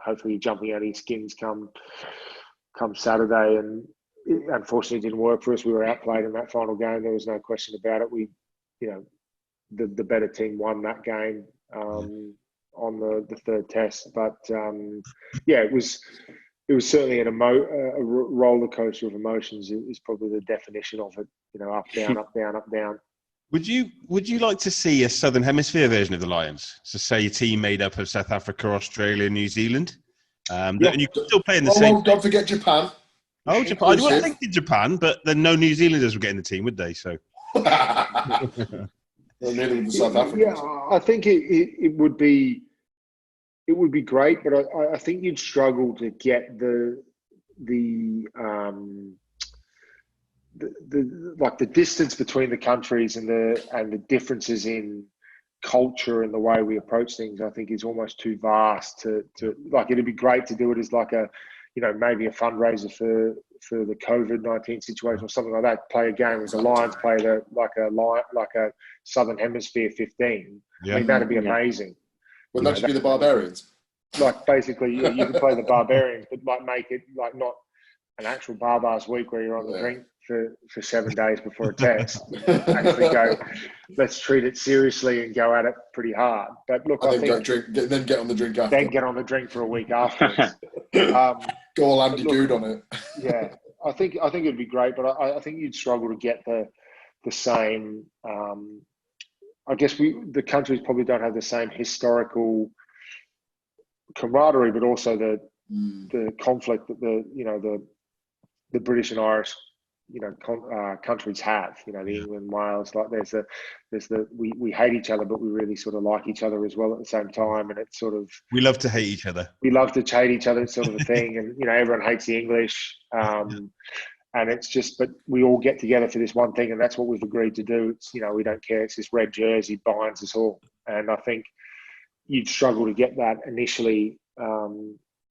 hopefully jumping out of your skins come Saturday. And it unfortunately didn't work for us. We were outplayed in that final game. There was no question about it. We, the better team won that game on the third test. But it was certainly a roller coaster of emotions. Is probably the definition of it. Up, down, up, down, up, down. Would you like to see a Southern Hemisphere version of the Lions? So say a team made up of South Africa, Australia, New Zealand. And you could still play in the same. Well, don't forget Japan. Oh, Japan! I was thinking Japan, but then no New Zealanders were getting the team, would they? So. Neither would the South Africans. Yeah, I think it would be. It would be great, but I think you'd struggle to get the distance between the countries and the differences in culture and the way we approach things, I think, is almost too vast to like. It'd be great to do it as like a, maybe a fundraiser for the COVID-19 situation or something like that. Play a game as a Lions, play like a Southern Hemisphere 15. Yeah. I mean, that'd be amazing. Wouldn't that just be the Barbarians? Like basically, you can play the Barbarians, but like make it like not an actual Barbars week where you're on the drink for 7 days before a test. Actually go, let's treat it seriously and go at it pretty hard. But look, I think then get on the drink after. Then get on the drink for a week afterwards. Go all Andy Good on it. Yeah, I think it'd be great, but I think you'd struggle to get the same. I guess the countries probably don't have the same historical camaraderie, but also the conflict that the British and Irish countries have. The England, Wales, like we hate each other, but we really sort of like each other as well at the same time, and it's sort of we love to hate each other. We love to hate each other, sort of a thing, and everyone hates the English, and it's just, but we all get together for this one thing, and that's what we've agreed to do. It's we don't care. It's this red jersey binds us all, and I think you'd struggle to get that initially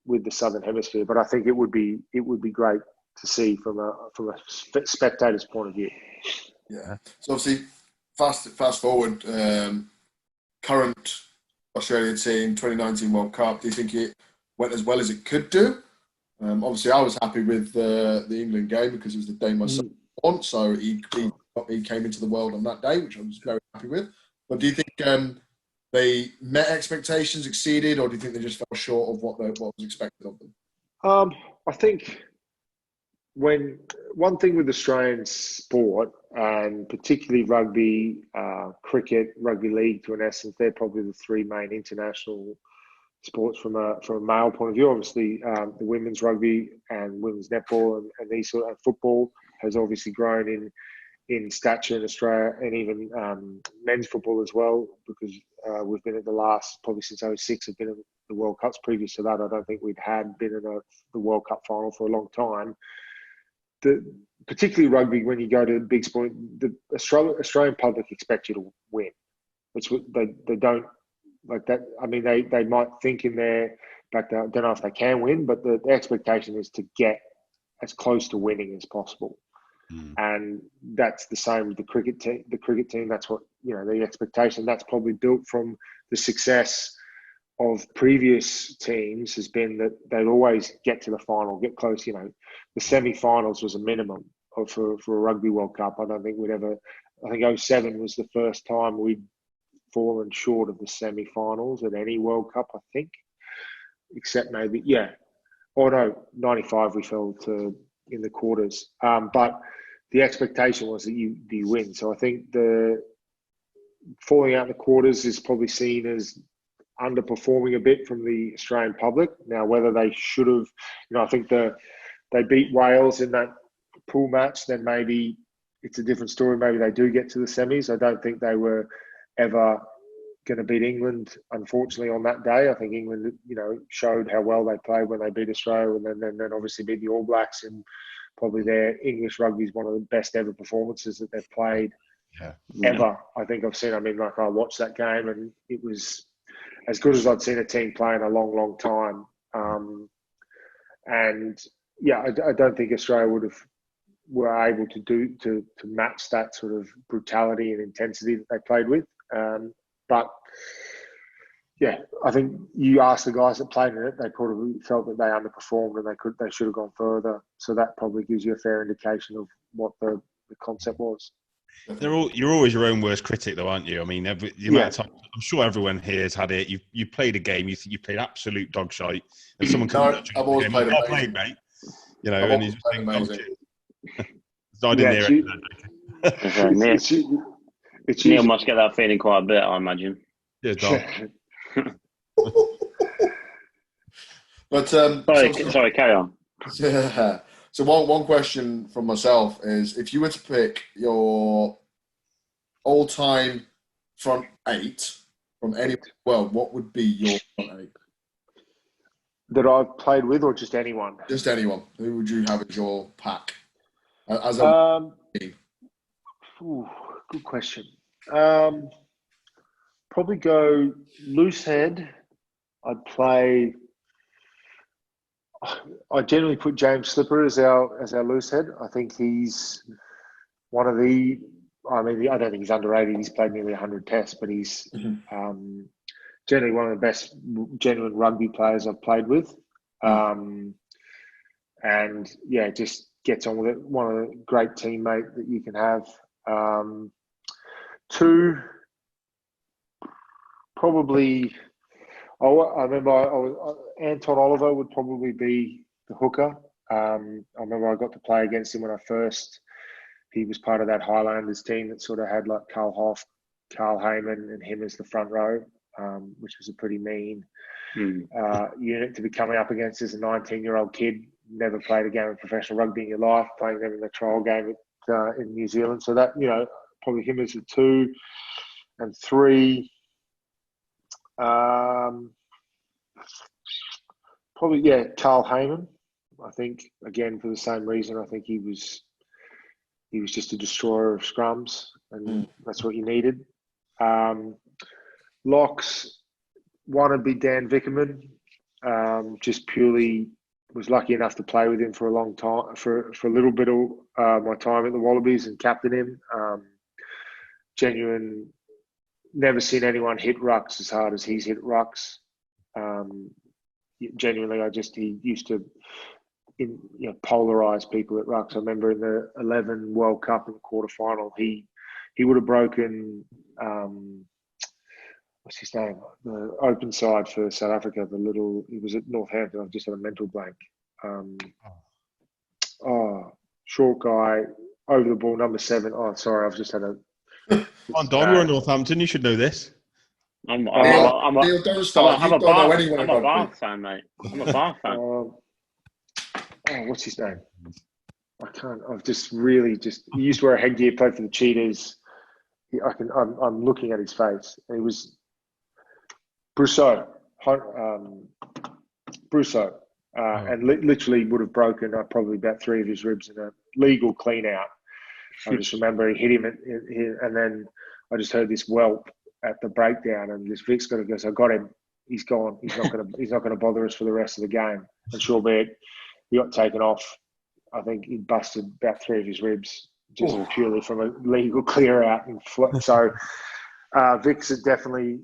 with the Southern Hemisphere, but I think it would be great to see from a spectator's point of view. Yeah. So obviously, fast forward, current Australia team, 2019 World Cup. Do you think it went as well as it could do? Obviously, I was happy with the England game because it was the day my son was born, so he came into the world on that day, which I was very happy with. But do you think they met expectations, exceeded, or do you think they just fell short of what was expected of them? I think one thing with Australian sport, and particularly rugby, cricket, rugby league, to an essence, they're probably the three main international sports from a male point of view. Obviously, the women's rugby and women's netball and these sort of football has obviously grown in stature in Australia, and even men's football as well, because we've been at the last, probably since 2006, have been in the World Cups. Previous to that, I don't think we'd had been in the World Cup final for a long time. Particularly rugby, when you go to big sport, the Australian public expect you to win. It's what they don't like that. I mean, they might think in their back, I don't know if they can win, but the expectation is to get as close to winning as possible. And that's the same with the cricket team. The cricket team, that's what the expectation. That's probably built from the success of previous teams has been that they'd always get to the final, get close. The semi-finals was a minimum for a Rugby World Cup. I don't think we'd ever. I think 2007 was the first time we'd fallen short of the semi-finals at any World Cup. I think, except maybe 95 we fell to in the quarters. But the expectation was that you win. So I think the falling out in the quarters is probably seen as underperforming a bit from the Australian public. Now, whether they should have, I think they beat Wales in that pool match, then maybe it's a different story. Maybe they do get to the semis. I don't think they were ever going to beat England, unfortunately, on that day. I think England, showed how well they played when they beat Australia, and then obviously beat the All Blacks. And probably their English rugby is one of the best ever performances that they've played ever. I think I've seen. I mean, I watched that game, and it was as good as I'd seen a team play in a long, long time. I don't think Australia were able to match that sort of brutality and intensity that they played with. But I think you asked the guys that played in it, they probably felt that they underperformed and they should have gone further. So that probably gives you a fair indication of what the concept was. You're always your own worst critic, though, aren't you? I mean, the amount of time, I'm sure everyone here has had it. You played a game, you played absolute dog shite, and someone comes up to you. I've always played amazing. Played, mate. And he's just amazing. I didn't hear it. Neil must get that feeling quite a bit, I imagine. Yeah, dog. But sorry, carry on. Yeah. So one question from myself is, if you were to pick your all-time front eight from any world, what would be your front eight? That I've played with, or just anyone? Just anyone. Who would you have as your pack? As a team? Good question. probably go loose head. I'd play. I generally put James Slipper as our loose head. I think he's one of the. I mean, I don't think he's underrated. He's played nearly 100 tests, but he's generally one of the best genuine rugby players I've played with. And yeah, just gets on with it. One of the great teammate that you can have. Two, probably. I remember Anton Oliver would probably be the hooker. I remember I got to play against him when he was part of that Highlanders team that sort of had like Carl Hoff, Carl Heyman, and him as the front row, which was a pretty mean unit to be coming up against as a 19-year-old kid. Never played a game of professional rugby in your life, playing them in the trial game in New Zealand. So that, probably him as a 2. And 3, probably, Carl Heyman. I think, again, for the same reason, I think he was just a destroyer of scrums, and that's what you needed. Locks, one would be Dan Vickerman. Just purely was lucky enough to play with him for a long time, for a little bit of my time at the Wallabies, and captain him. Genuine, never seen anyone hit rucks as hard as he's hit rucks. Genuinely, he used to polarize people at rucks. I remember in the 11 World Cup in the quarterfinal, he would have broken what's his name? The open side for South Africa. He was at Northampton. I've just had a mental blank. Short guy over the ball, number 7. Oh, sorry, I've just had a. Come on, Don, you're in Northampton. You should know this. I'm a Bath fan, mate. I'm a Bath fan. What's his name? I can't. I've just really he used to wear a headgear, played for the Cheetahs. I'm looking at his face. He was Brousseau. And literally would have broken probably about 3 of his ribs in a legal clean out. I just remember he hit him, and then I just heard this whelp at the breakdown, and this Vic's got to go. So I got him. He's gone. He's not going to bother us for the rest of the game. And sure be it, he got taken off. I think he busted about 3 of his ribs just purely from a legal clear out. So Vic's would definitely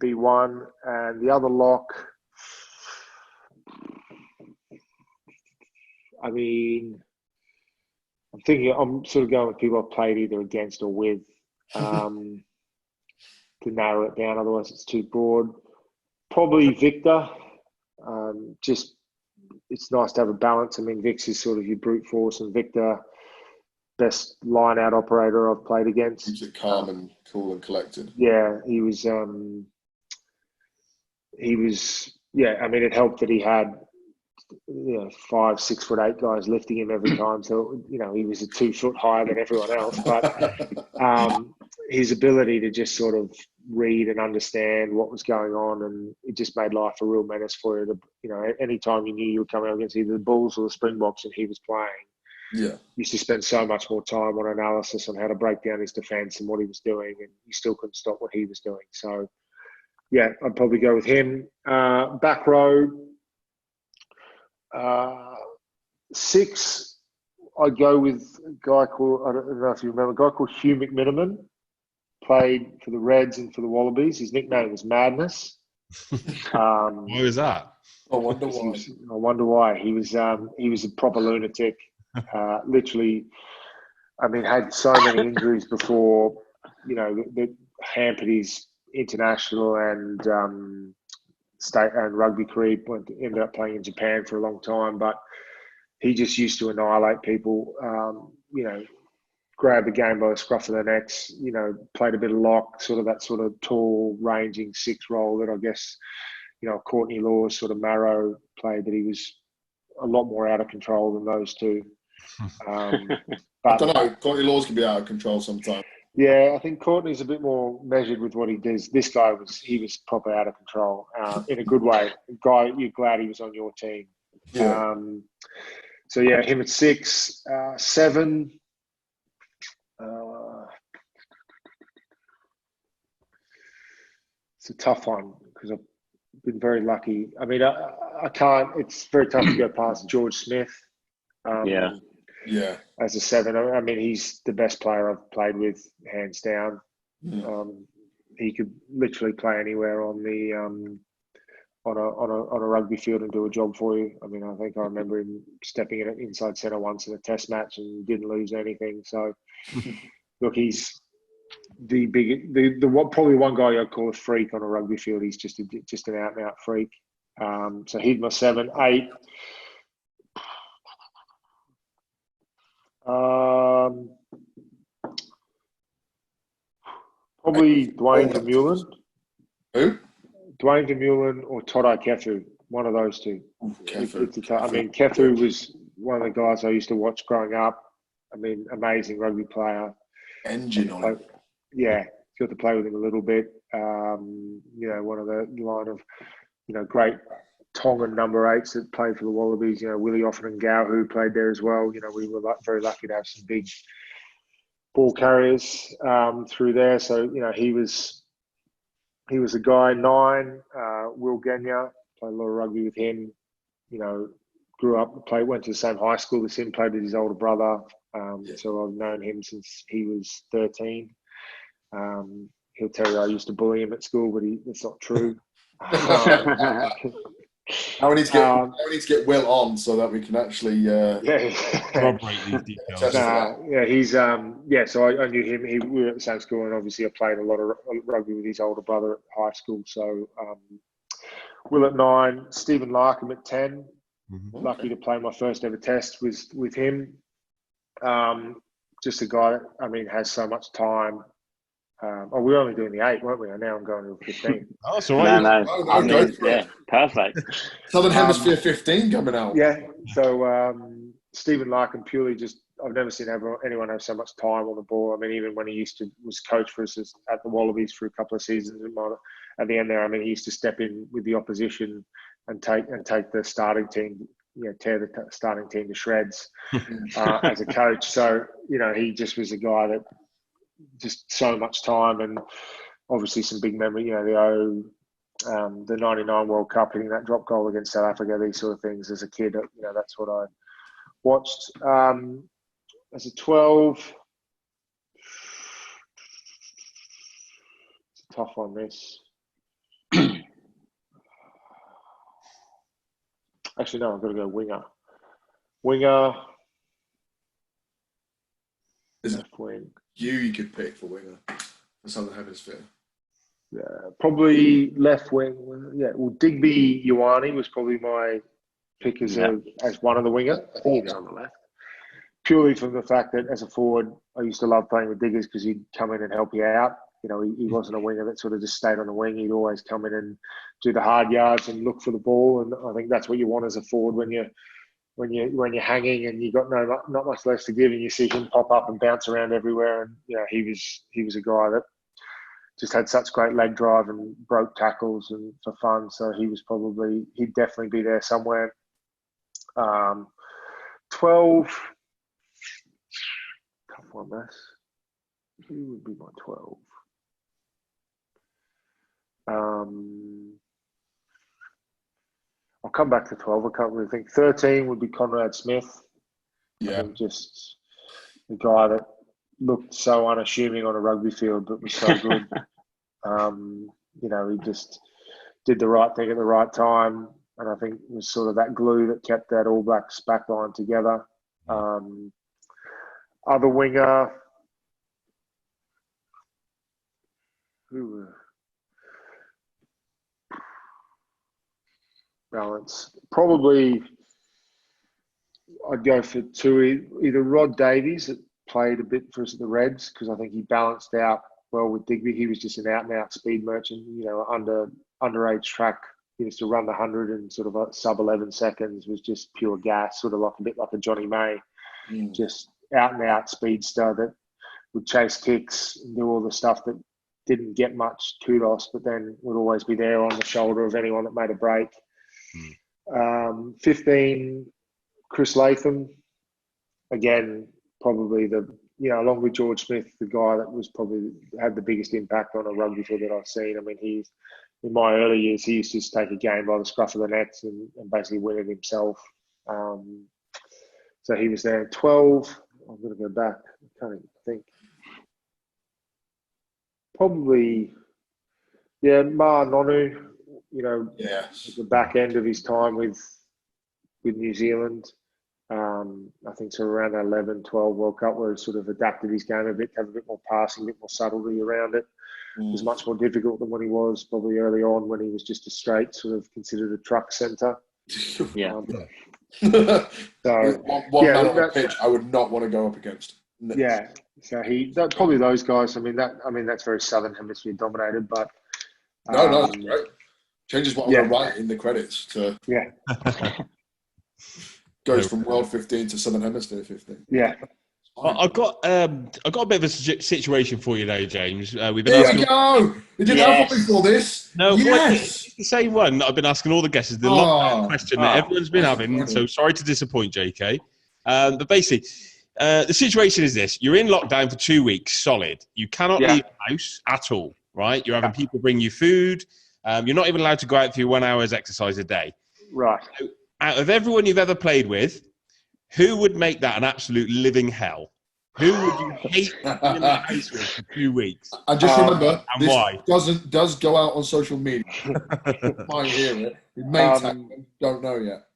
be one, and the other lock. I mean, I'm sort of going with people I've played either against or with to narrow it down. Otherwise, it's too broad. Probably Victor. It's nice to have a balance. I mean, Vic's is sort of your brute force, and Victor, best line-out operator I've played against. Keeps it calm and cool and collected. Yeah, he was. Yeah, I mean, it helped that he had 5, 6 foot 8 guys lifting him every time. So, he was a 2 foot higher than everyone else. But his ability to just sort of read and understand what was going on, and it just made life a real menace for you. Anytime you knew you were coming up against either the Bulls or the Springboks and he was playing, you used to spend so much more time on analysis on how to break down his defence and what he was doing, and you still couldn't stop what he was doing. So, yeah, I'd probably go with him. Back row. 6, I'd go with a guy called, I don't know if you remember, a guy called Hugh McMiniman. Played for the Reds and for the Wallabies. His nickname was Madness. Why was that? I wonder why. He was a proper lunatic. Literally, I mean, had so many injuries before, that hampered his international and state and rugby career. Ended up playing in Japan for a long time, but he just used to annihilate people. Grabbed the game by the scruff of the necks. Played a bit of lock, that sort of tall, ranging 6 role that I guess Courtney Lawes sort of Marrow played. That he was a lot more out of control than those two. But I don't know. Courtney Lawes can be out of control sometimes. Yeah, I think Courtney's a bit more measured with what he does. This guy was proper out of control in a good way. Guy, you're glad he was on your team. Yeah. So yeah, him at 6, 7. It's a tough one because I've been very lucky. I mean, I can't. It's very tough to go past George Smith. Yeah. As a 7, I mean, he's the best player I've played with, hands down. Yeah. He could literally play anywhere on the on a rugby field and do a job for you. I mean, I think I remember him stepping in inside centre once in a Test match and didn't lose anything. So, look, he's the probably one guy I'd call a freak on a rugby field. He's just an out and out freak. So he's my 7, 8. Probably Dwayne Vermeulen. Who? Dwayne Vermeulen or Todai Kethu. One of those two. I mean, Kethu was one of the guys I used to watch growing up. I mean, amazing rugby player. Engine on it. Yeah, got to play with him a little bit. One of the line of, great Tongan number 8s that played for the Wallabies. Willie Offen and Gow, who played there as well. We were very lucky to have some big ball carriers through there. So, he was a guy. 9, Will Genya, played a lot of rugby with him. Grew up, went to the same high school as him, played with his older brother. So I've known him since he was 13. He'll tell you I used to bully him at school, but that's not true. Now we need to get Will on so that we can actually corroborate these details. He's So I knew him. We were at the same school, and obviously I played a lot of rugby with his older brother at high school. So Will at 9, Stephen Larkham at 10. Mm-hmm. Lucky to play my first ever test with him. Just a guy that, I mean, has so much time. We were only doing the 8, weren't we? And now I'm going to 15. Oh, that's all right. No, perfect. Southern Hemisphere 15 coming out. Yeah. So Stephen Larkin, purely just, I've never seen anyone have so much time on the ball. I mean, even when he was coach for us at the Wallabies for a couple of seasons, at the end there, I mean, he used to step in with the opposition and take the starting team, tear the starting team to shreds as a coach. So, he just was a guy that just so much time, and obviously some big memory, the 99 World Cup, hitting that drop goal against South Africa, these sort of things as a kid, that's what I watched. As a 12, it's a tough one, this. Actually, no, I've got to go winger. Is it left wing. you could pick for winger for Southern Hemisphere? Yeah, probably left wing. Yeah, well, Digby Ioane was probably my pick as one of the winger. I think he was on the left. Purely from the fact that as a forward, I used to love playing with Diggers because he'd come in and help you out. He wasn't a winger that sort of just stayed on the wing. He'd always come in and do the hard yards and look for the ball. And I think that's what you want as a forward when you're hanging and you got not much less to give, and you see him pop up and bounce around everywhere. And he was a guy that just had such great leg drive and broke tackles and for fun. So he'd definitely be there somewhere. 12. Tough one, this. Who would be my 12? I'll come back to 12. I can't really think. 13 would be Conrad Smith. Yeah. Just the guy that looked so unassuming on a rugby field, but was so good. He just did the right thing at the right time. And I think it was sort of that glue that kept that All Blacks backline together. Other winger, balance. Probably I'd go for 2, either Rod Davies that played a bit for us at the Reds, because I think he balanced out well with Digby. He was just an out and out speed merchant, underage track. He used to run the 100 and sort of sub 11 seconds, was just pure gas, sort of like a bit like a Johnny May, just out and out speedster that would chase kicks and do all the stuff that didn't get much kudos, but then would always be there on the shoulder of anyone that made a break. 15, Chris Latham, again, probably the along with George Smith, the guy that was probably had the biggest impact on a rugby tour that I've seen. I mean, in my early years, he used to just take a game by the scruff of the neck and basically win it himself. So he was there in 12. I'm going to go back. I can't even think. Probably, Ma Nonu, at the back end of his time with New Zealand. I think so around the 11, 12 World Cup where he sort of adapted his game a bit, to have a bit more passing, a bit more subtlety around it. It was much more difficult than when he was probably early on, when he was just a straight sort of considered a truck centre. So one man on the pitch I would not want to go up against. Yeah, so probably those guys. I mean that's very Southern Hemisphere dominated, but no, that's great. Changes what I'm going to write in the credits to goes from World 15 to Southern Hemisphere 15. Yeah. I've got a bit of a situation for you now, James. We've been There asking. you go. You didn't have one before this. No, yes. It's the same one that I've been asking all the guests. The lockdown question that everyone's been having. Funny. So sorry to disappoint, JK. But basically, the situation is this: you're in lockdown for 2 weeks, solid. You cannot leave the house at all. Right? You're having people bring you food. You're not even allowed to go out for your 1 hour's exercise a day. Right. So, out of everyone you've ever played with, who would make that an absolute living hell? Who would you hate in the house with for 2 weeks? And just remember, and this why? does go out on social media. Might hear it. We may don't know yet.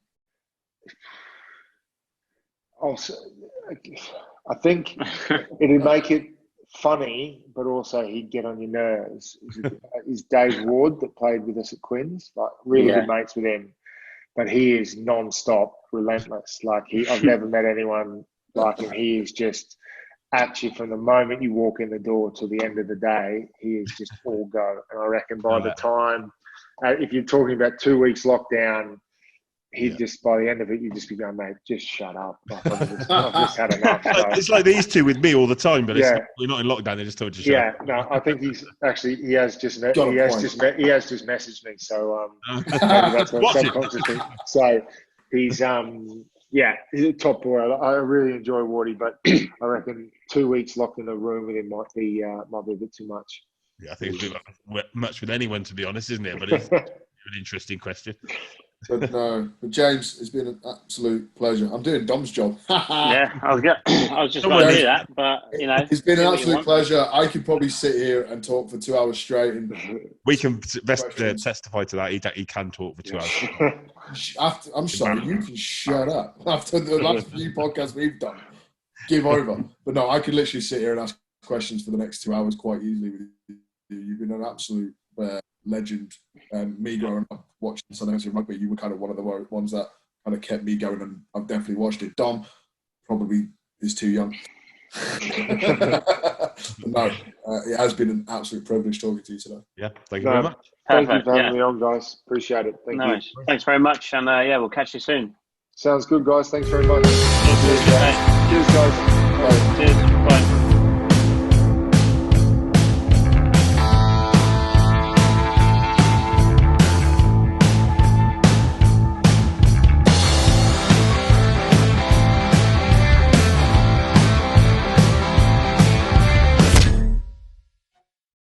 Also, I think it'd make it funny, but also he'd get on your nerves. Is Dave Ward that played with us at Quins? Like really good mates with him. But he is non-stop, relentless. Like I've never met anyone like him. He is just at you from the moment you walk in the door to the end of the day. He is just all go. And I reckon by the time, if you're talking about 2 weeks lockdown, he'd just, by the end of it, you'd just be going, mate, just shut up. Like, I've just had enough. So. It's like these two with me all the time, but we're not in lockdown. They just told you to shut up. No, I think he has just messaged me. So that's what subconsciously. So he's he's a top boy. I really enjoy Wardy, but I reckon 2 weeks locked in a room with him might be a bit too much. Yeah, I think it's a bit much with anyone, to be honest, isn't it? But it's an interesting question. But James, it's been an absolute pleasure. I'm doing Dom's job. I was just going to do that, but it's been an absolute pleasure. I could probably sit here and talk for 2 hours straight. And we can testify to that. He can talk for 2 hours. I'm sorry, you can shut up. After the last few podcasts we've done, give over. But no, I could literally sit here and ask questions for the next 2 hours quite easily with you. You've been an absolute legend. Me growing up watching Southern Hemisphere rugby, you were kind of one of the ones that kind of kept me going, and I've definitely watched it. Dom probably is too young. But no, it has been an absolute privilege talking to you today. Yeah, thank you very much. Thank you for having me on, guys. Appreciate it. Thank you. Thanks very much, and we'll catch you soon. Sounds good, guys. Thanks very much. Cheers, Cheers, guys. Bye. Cheers. Bye.